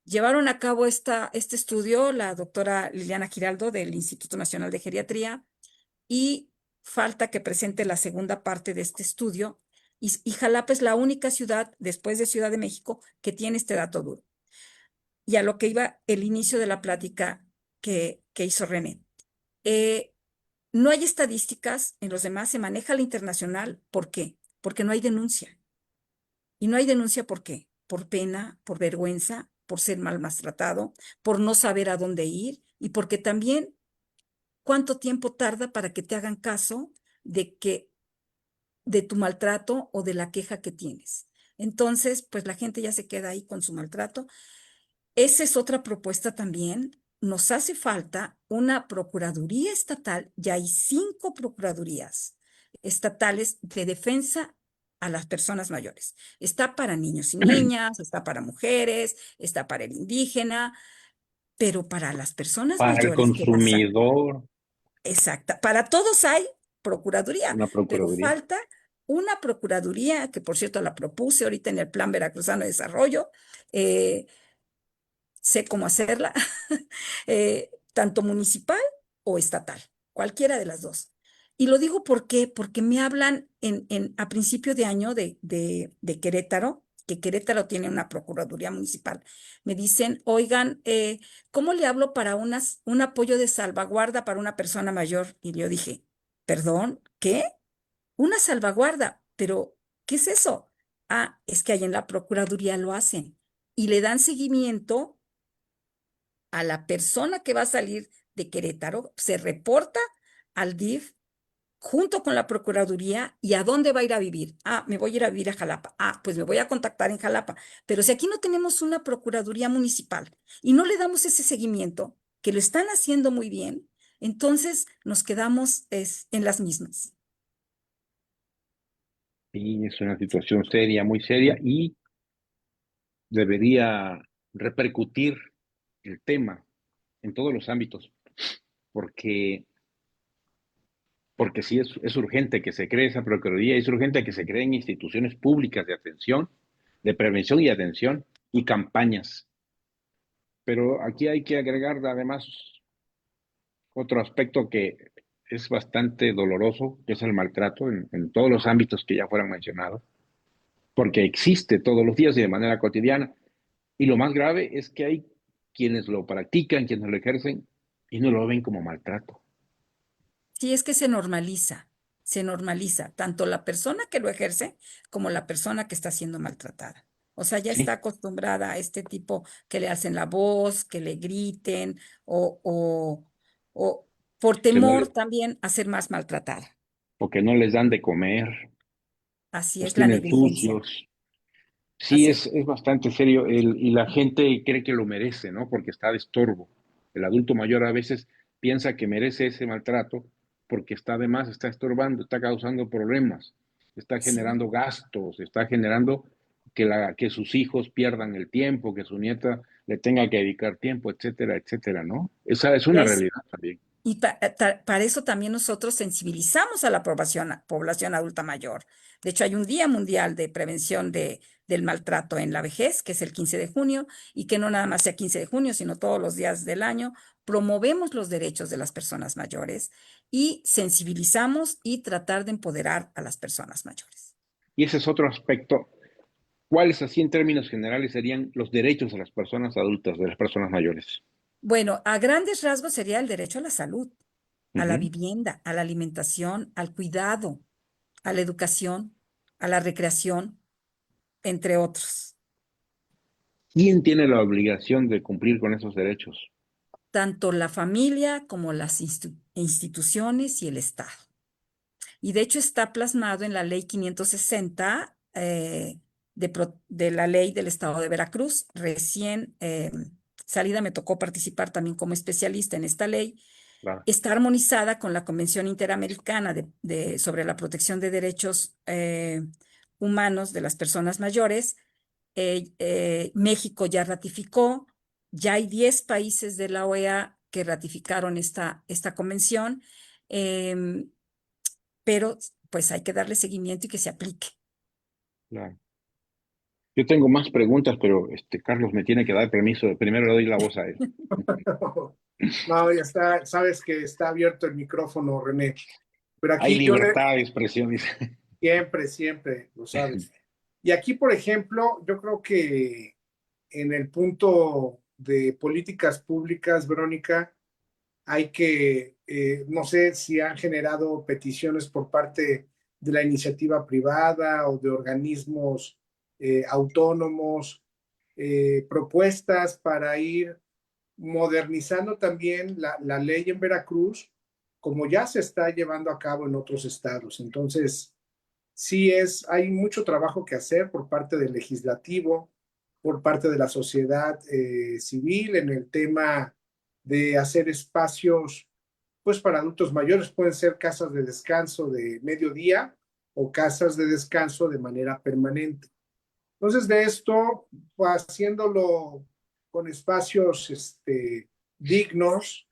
Llevaron a cabo este estudio la doctora Liliana Giraldo del Instituto Nacional de Geriatría, y falta que presente la segunda parte de este estudio. Y Jalapa es la única ciudad, después de Ciudad de México, que tiene este dato duro. Y a lo que iba el inicio de la plática que hizo René. Eh, no hay estadísticas, en los demás se maneja la internacional. ¿Por qué? Porque no hay denuncia. Y no hay denuncia, ¿por qué? Por pena, por vergüenza, por ser mal maltratado, por no saber a dónde ir, y porque también cuánto tiempo tarda para que te hagan caso de tu maltrato o de la queja que tienes. Entonces, pues la gente ya se queda ahí con su maltrato. Esa es otra propuesta también. Nos hace falta una procuraduría estatal. Ya hay 5 procuradurías estatales de defensa a las personas mayores. Está para niños y niñas, está para mujeres, está para el indígena, pero para las personas Para el mayores que consumidor, exacta, para todos hay procuraduría, una pero procuraduría. falta una procuraduría, que por cierto la propuse ahorita en el Plan Veracruzano de Desarrollo. eh, Sé cómo hacerla, tanto municipal o estatal, cualquiera de las dos. Y lo digo porque me hablan a principio de año de Querétaro, que Querétaro tiene una procuraduría municipal. Me dicen, oigan, ¿cómo le hablo para un apoyo de salvaguarda para una persona mayor? Y yo dije, perdón, ¿qué? Una salvaguarda, pero ¿qué es eso? Ah, es que ahí en la procuraduría lo hacen y le dan seguimiento a la persona que va a salir de Querétaro. Se reporta al DIF junto con la Procuraduría. ¿Y a dónde va a ir a vivir? Ah, me voy a ir a vivir a Jalapa. Ah, pues me voy a contactar en Jalapa. Pero si aquí no tenemos una Procuraduría Municipal y no le damos ese seguimiento, que lo están haciendo muy bien, entonces nos quedamos en las mismas. Y es una situación seria, muy seria, y debería repercutir el tema en todos los ámbitos, porque, porque sí es urgente que se cree esa Procuraduría, es urgente que se creen instituciones públicas de atención, de prevención y atención, y campañas. Pero aquí hay que agregar además otro aspecto que es bastante doloroso, que es el maltrato en todos los ámbitos que ya fueron mencionados, porque existe todos los días y de manera cotidiana. Y lo más grave es que hay quienes lo practican, quienes lo ejercen y no lo ven como maltrato. Sí, es que se normaliza tanto la persona que lo ejerce como la persona que está siendo maltratada. O sea, ya está Sí, acostumbrada a este tipo que le hacen la voz, que le griten o por que no temor les, también a ser más maltratada. o que no les dan de comer, Así los es la tienen negligencia. sucios. Sí, Así es. es bastante serio y la gente cree que lo merece, ¿no? Porque está de estorbo. El adulto mayor a veces piensa que merece ese maltrato porque está de más, está estorbando, está causando problemas, está Sí. generando gastos, está generando que sus hijos pierdan el tiempo, que su nieta le tenga que dedicar tiempo, etcétera, etcétera, ¿no? Esa es Y una es, realidad también. Y para eso también nosotros sensibilizamos a la población adulta mayor. De hecho, hay un Día Mundial de Prevención del Maltrato en la Vejez, que es el 15 de junio, y que no nada más sea 15 de junio, sino todos los días del año. Promovemos los derechos de las personas mayores y sensibilizamos y tratar de empoderar a las personas mayores. Y ese es otro aspecto. ¿Cuáles, así en términos generales, serían los derechos de las personas adultas, de las personas mayores? Bueno, a grandes rasgos sería el derecho a la salud, a la Ujú. vivienda, a la alimentación, al cuidado, a la educación, a la recreación, entre otros. ¿Quién tiene la obligación de cumplir con esos derechos? Tanto la familia como las instituciones y el Estado. Y de hecho está plasmado en la ley 560 de la ley del Estado de Veracruz. Recién salida me tocó participar también como especialista en esta ley. Claro. Está armonizada con la Convención Interamericana sobre la protección de derechos humanos de las personas mayores. México ya ratificó, ya hay 10 países de la OEA que ratificaron esta convención, em, pero pues hay que darle seguimiento y que se aplique. Claro. Yo tengo más preguntas, pero Carlos me tiene que dar permiso. Primero le doy la voz a él. No, ya está, sabes que está abierto el micrófono, René. Pero Hay aquí yo le, libertad de expresión, dice. siempre, siempre, lo sabes. Y aquí, por ejemplo, yo creo que en el punto de políticas públicas, Verónica, hay que, no sé si han generado peticiones por parte de la iniciativa privada o de organismos autónomos, propuestas para ir modernizando también la ley en Veracruz, como ya se está llevando a cabo en otros estados. Entonces, sí hay mucho trabajo que hacer por parte del legislativo, por parte de la sociedad civil en el tema de hacer espacios, pues para adultos mayores, pueden ser casas de descanso de mediodía o casas de descanso de manera permanente. Entonces, de esto, pues, haciéndolo con espacios dignos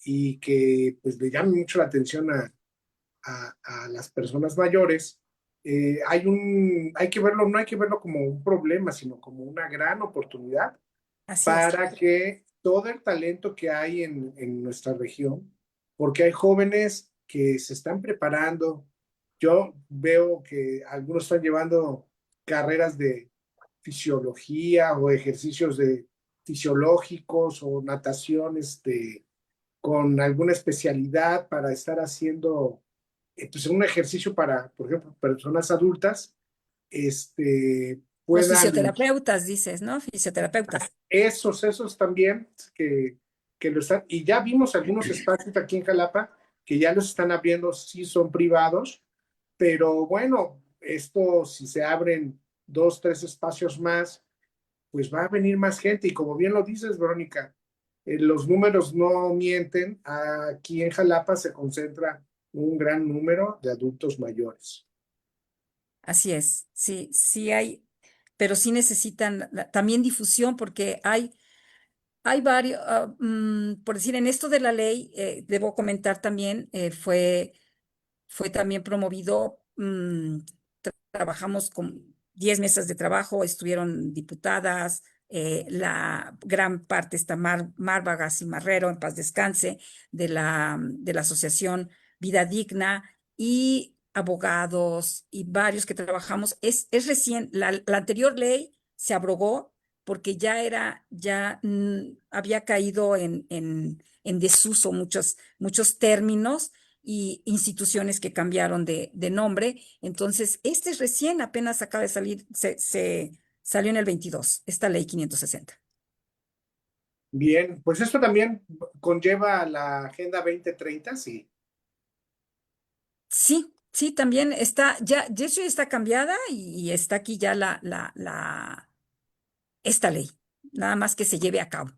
y que pues le llamen mucho la atención a las personas mayores, hay que verlo, no hay que verlo como un problema, sino como una gran oportunidad Así es. para que todo el talento que hay en nuestra región, porque hay jóvenes que se están preparando. Yo veo que algunos están llevando carreras de fisiología o ejercicios fisiológicos o natación con alguna especialidad para estar haciendo pues, un ejercicio para, por ejemplo, personas adultas, Los puedan fisioterapeutas, dices, ¿no? Fisioterapeutas. esos también que lo están, y ya vimos algunos espacios aquí en Jalapa que ya los están abriendo, sí son privados, pero bueno, esto si se abren dos, tres espacios más, pues va a venir más gente y como bien lo dices, Verónica, los números no mienten. Aquí en Jalapa se concentra un gran número de adultos mayores. Así es, sí, sí hay, pero sí necesitan también difusión porque hay varios, por decir, en esto de la ley, debo comentar también, fue también promovido, trabajamos con 10 mesas de trabajo, estuvieron diputadas, la gran parte está Márvaga Cimarrero, en paz descanse, de la Asociación Vida Digna y abogados y varios que trabajamos. Es recién, la anterior ley se abrogó porque había caído en desuso muchos términos y instituciones que cambiaron de nombre. Entonces, este es recién, apenas acaba de salir, se salió en el 22 esta ley 560. Bien, pues esto también conlleva la Agenda 2030, sí. Sí, sí, también está, ya eso ya está cambiada y está aquí ya esta ley, nada más que se lleve a cabo,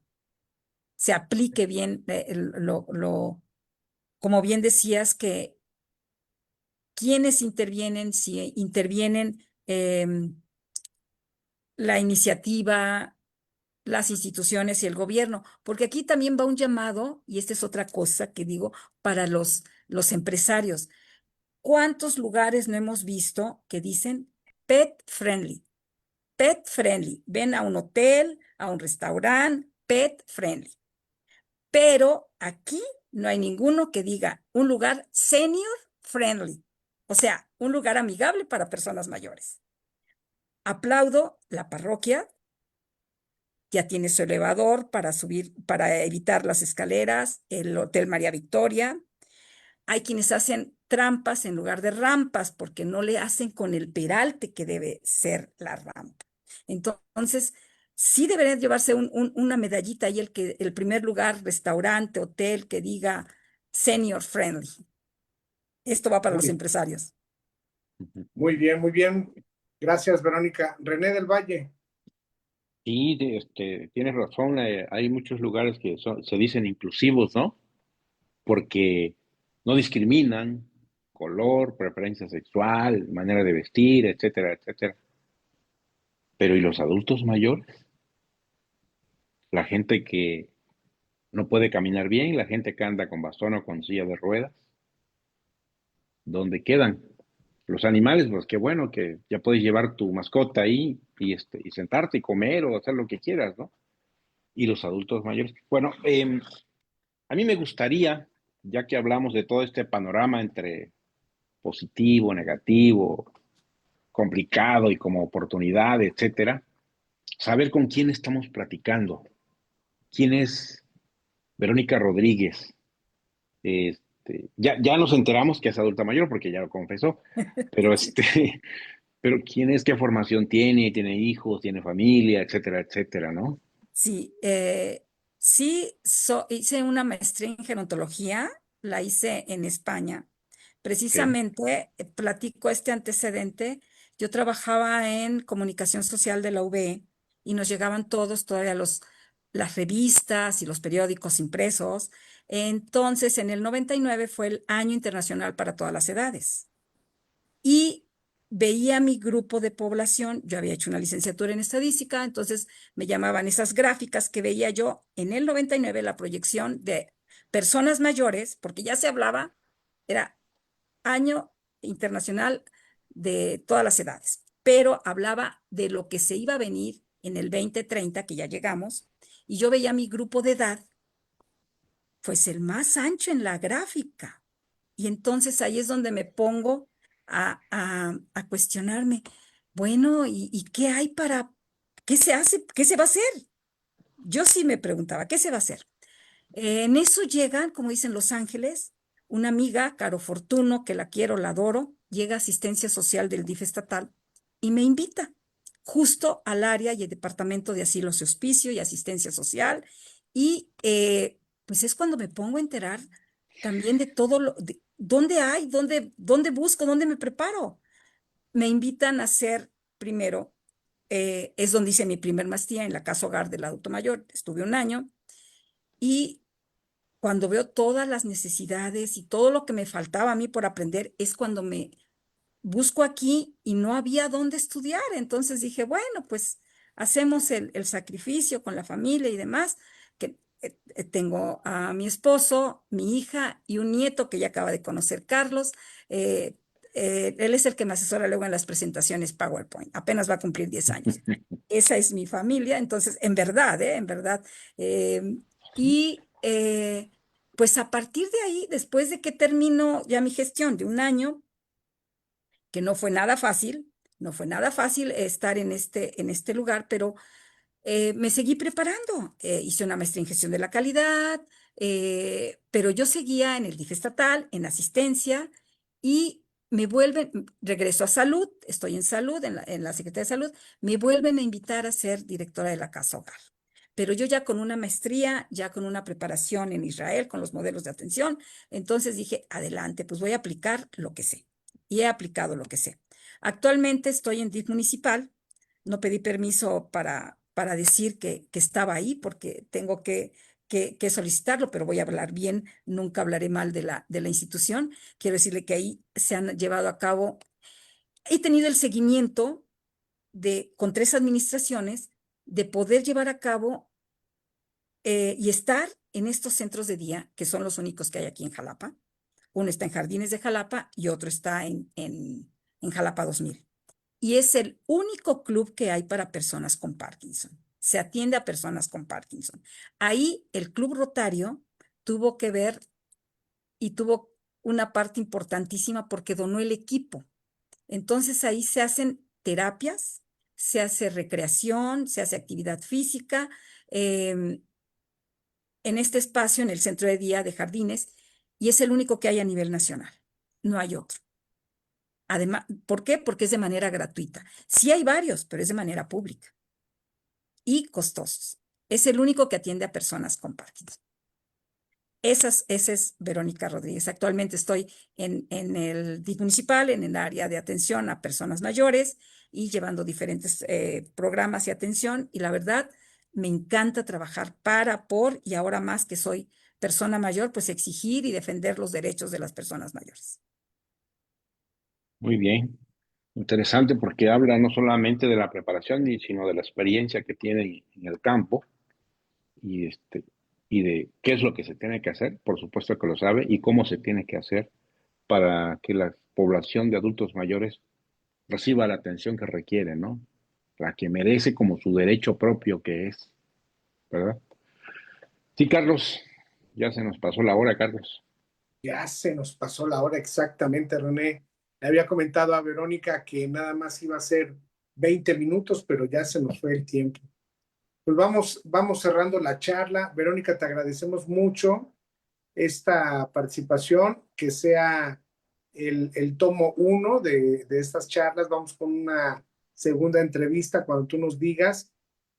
se aplique bien, como bien decías, que quienes intervienen, si intervienen la iniciativa, las instituciones y el gobierno, porque aquí también va un llamado, y esta es otra cosa que digo, para los empresarios. ¿Cuántos lugares no hemos visto que dicen pet friendly? Pet friendly. Ven a un hotel, a un restaurante, pet friendly. Pero aquí no hay ninguno que diga un lugar senior friendly, o sea, un lugar amigable para personas mayores. Aplaudo la parroquia, ya tiene su elevador para subir, para evitar las escaleras, el Hotel María Victoria. Hay quienes hacen trampas en lugar de rampas porque no le hacen con el peralte que debe ser la rampa. Entonces, sí debería llevarse una medallita ahí el primer lugar, restaurante, hotel, que diga senior friendly. Esto va para los Muy, empresarios. muy bien, muy bien. Gracias, Verónica. René del Valle. Sí, tienes razón, hay muchos lugares que se dicen inclusivos, ¿no? Porque no discriminan color, preferencia sexual, manera de vestir, etcétera, etcétera. Pero ¿y los adultos mayores? La gente que no puede caminar bien, la gente que anda con bastón o con silla de ruedas, ¿dónde quedan? Los animales, pues qué bueno que ya puedes llevar tu mascota ahí y sentarte y comer o hacer lo que quieras, ¿no? Y los adultos mayores. Bueno, a mí me gustaría, ya que hablamos de todo este panorama entre positivo, negativo, complicado y como oportunidad, etcétera, saber con quién estamos platicando. ¿Quién es Verónica Rodríguez? Ya nos enteramos que es adulta mayor porque ya lo confesó, pero pero quién es, qué formación tiene hijos, tiene familia, etcétera, etcétera, ¿no? Sí, sí, hice una maestría en gerontología, la hice en España. Sí, Precisamente, platico este antecedente. Yo trabajaba en comunicación social de la UB y nos llegaban todavía las revistas y los periódicos impresos. Entonces, en el 99 fue el Año Internacional para todas las edades y veía mi grupo de población. Yo había hecho una licenciatura en estadística, entonces me llamaban esas gráficas que veía yo en el 99, la proyección de personas mayores, porque ya se hablaba, era Año Internacional de todas las edades, pero hablaba de lo que se iba a venir en el 2030, que ya llegamos, y yo veía mi grupo de edad, pues el más ancho en la gráfica. Y entonces ahí es donde me pongo a cuestionarme, bueno, ¿y qué hay qué se hace, qué se va a hacer? Yo sí me preguntaba, ¿qué se va a hacer? En eso llegan, como dicen Los Ángeles, una amiga, Caro Fortuno, que la quiero, la adoro, llega a asistencia social del DIF estatal y me invita justo al área y el departamento de asilo y hospicio y asistencia social. Y pues es cuando me pongo a enterar también de todo ¿dónde hay? ¿Dónde busco? ¿Dónde me preparo? Me invitan a hacer primero, es donde hice mi primer maestría en la casa hogar del adulto mayor. Estuve un año y cuando veo todas las necesidades y todo lo que me faltaba a mí por aprender, es cuando me busco aquí y no había dónde estudiar. Entonces dije, bueno, pues hacemos el sacrificio con la familia y demás, que tengo a mi esposo, mi hija y un nieto que ya acaba de conocer, Carlos. eh, Él es el que me asesora luego en las presentaciones PowerPoint. Apenas va a cumplir 10 años. Esa es mi familia. Entonces, en verdad, en verdad. eh, y pues a partir de ahí, después de que termino ya mi gestión de un año, que no fue nada fácil, no fue nada fácil estar en este lugar, pero me seguí preparando. Hice una maestría en gestión de la calidad, pero yo seguía en el DIF estatal, en asistencia, y regreso a salud, estoy en salud, en la Secretaría de Salud, me vuelven a invitar a ser directora de la casa hogar. Pero yo ya con una maestría, ya con una preparación en Israel, con los modelos de atención, entonces dije, adelante, pues voy a aplicar lo que sé. Y he aplicado lo que sé. Actualmente estoy en DIF municipal. No pedí permiso para decir que estaba ahí porque tengo que solicitarlo, pero voy a hablar bien, nunca hablaré mal de la institución. Quiero decirle que ahí se han llevado a cabo, he tenido el seguimiento con 3 administraciones de poder llevar a cabo y estar en estos centros de día, que son los únicos que hay aquí en Jalapa. Uno está en Jardines de Jalapa y otro está en Jalapa 2000. Y es el único club que hay para personas con Parkinson. Se atiende a personas con Parkinson. Ahí el Club Rotario tuvo que ver y tuvo una parte importantísima porque donó el equipo. Entonces ahí se hacen terapias, se hace recreación, se hace actividad física. em, en este espacio, en el centro de día de Jardines, y es el único que hay a nivel nacional. No hay otro. Además, ¿por qué? Porque es de manera gratuita. Sí hay varios, pero es de manera pública y costosos. Es el único que atiende a personas con Parkinson. Esa es Verónica Rodríguez. Actualmente estoy en el DIF municipal, en el área de atención a personas mayores y llevando diferentes programas y atención. Y la verdad, me encanta trabajar por, y ahora más que soy persona mayor, pues exigir y defender los derechos de las personas mayores. Muy bien, interesante porque habla no solamente de la preparación, sino de la experiencia que tiene en el campo y, y de qué es lo que se tiene que hacer, por supuesto que lo sabe, y cómo se tiene que hacer para que la población de adultos mayores reciba la atención que requiere, ¿no? La que merece como su derecho propio que es, ¿verdad? Sí, Carlos, ya se nos pasó la hora, Carlos. Ya se nos pasó la hora exactamente, René. Le había comentado a Verónica que nada más iba a ser 20 minutos, pero ya se nos fue el tiempo. Pues vamos cerrando la charla. Verónica, te agradecemos mucho esta participación, que sea el tomo 1 de estas charlas. Vamos con una segunda entrevista cuando tú nos digas,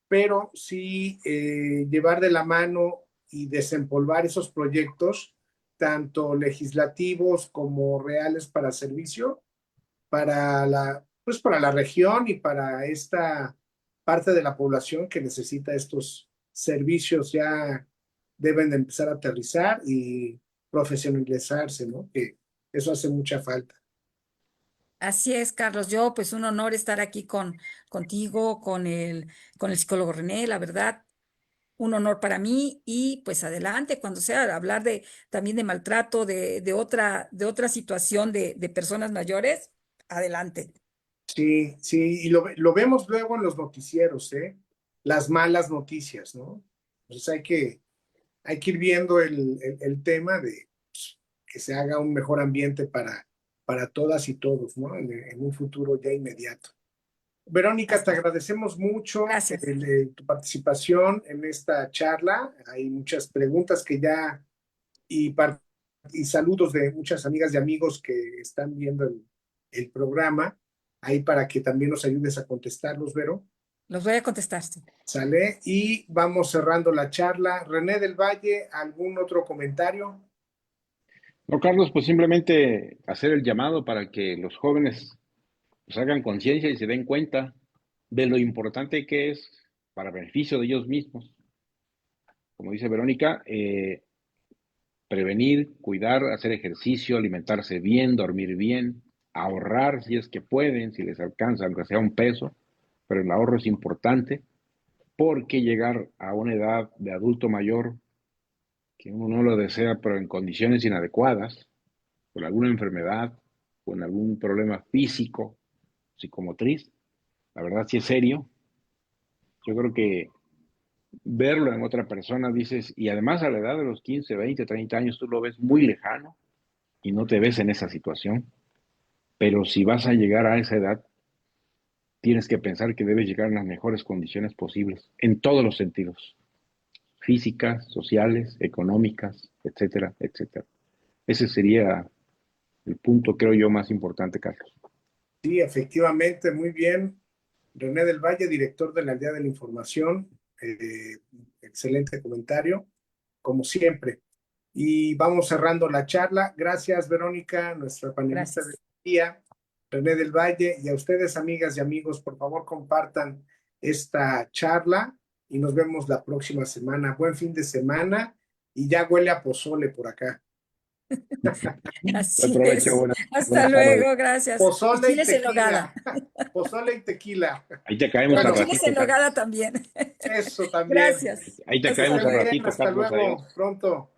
pero sí llevar de la mano y desempolvar esos proyectos, tanto legislativos como reales para servicio, pues para la región y para esta parte de la población que necesita estos servicios. Ya deben de empezar a aterrizar y profesionalizarse, ¿no? Que eso hace mucha falta. Así es, Carlos. Yo, pues un honor estar aquí contigo, con el psicólogo René, la verdad, un honor para mí y pues adelante, cuando sea, hablar también de maltrato, de otra situación de personas mayores, adelante. Sí, sí, y lo vemos luego en los noticieros, ¿eh? Las malas noticias, ¿no? Entonces hay que ir viendo el tema de pues, que se haga un mejor ambiente para todas y todos, ¿no? En un futuro ya inmediato. Verónica, te Así es. agradecemos mucho Gracias. tu participación en esta charla. Hay muchas preguntas que ya y, y saludos de muchas amigas y amigos que están viendo el programa, ahí para que también nos ayudes a contestarlos, Vero. Los voy a contestar. Sí. Sale y vamos cerrando la charla. René del Valle, ¿algún otro comentario? No, Carlos, pues simplemente hacer el llamado para que los jóvenes pues, hagan conciencia y se den cuenta de lo importante que es para beneficio de ellos mismos. Como dice Verónica, prevenir, cuidar, hacer ejercicio, alimentarse bien, dormir bien, ahorrar si es que pueden, si les alcanza, aunque sea un peso, pero el ahorro es importante porque llegar a una edad de adulto mayor que uno no lo desea, pero en condiciones inadecuadas, con alguna enfermedad, con algún problema físico, psicomotriz, la verdad sí es serio. Yo creo que verlo en otra persona, dices, y además a la edad de los 15, 20, 30 años, tú lo ves muy lejano y no te ves en esa situación. Pero si vas a llegar a esa edad, tienes que pensar que debes llegar en las mejores condiciones posibles, en todos los sentidos, físicas, sociales, económicas, etcétera, etcétera. Ese sería el punto, creo yo, más importante, Carlos. Sí, efectivamente, muy bien. René del Valle, director de la Aldea de la Información. Excelente comentario, como siempre. Y vamos cerrando la charla. Gracias, Verónica, nuestra panelista del Gracias. día, René del Valle, y a ustedes, amigas y amigos, por favor, compartan esta charla y nos vemos la próxima semana. Buen fin de semana y ya huele a pozole por acá. Buen Así provecho, es. Hasta buenas tardes. luego, gracias. Y Pozole y chiles en nogada. tequila. Pozole y tequila. Ahí te caemos Con al Bueno, chiles en ratito, Carlos. nogada también. eso también. Gracias. Ahí te Que Hasta caemos estén al bien, luego. ratito, hasta Carlos. luego, Adiós. pronto.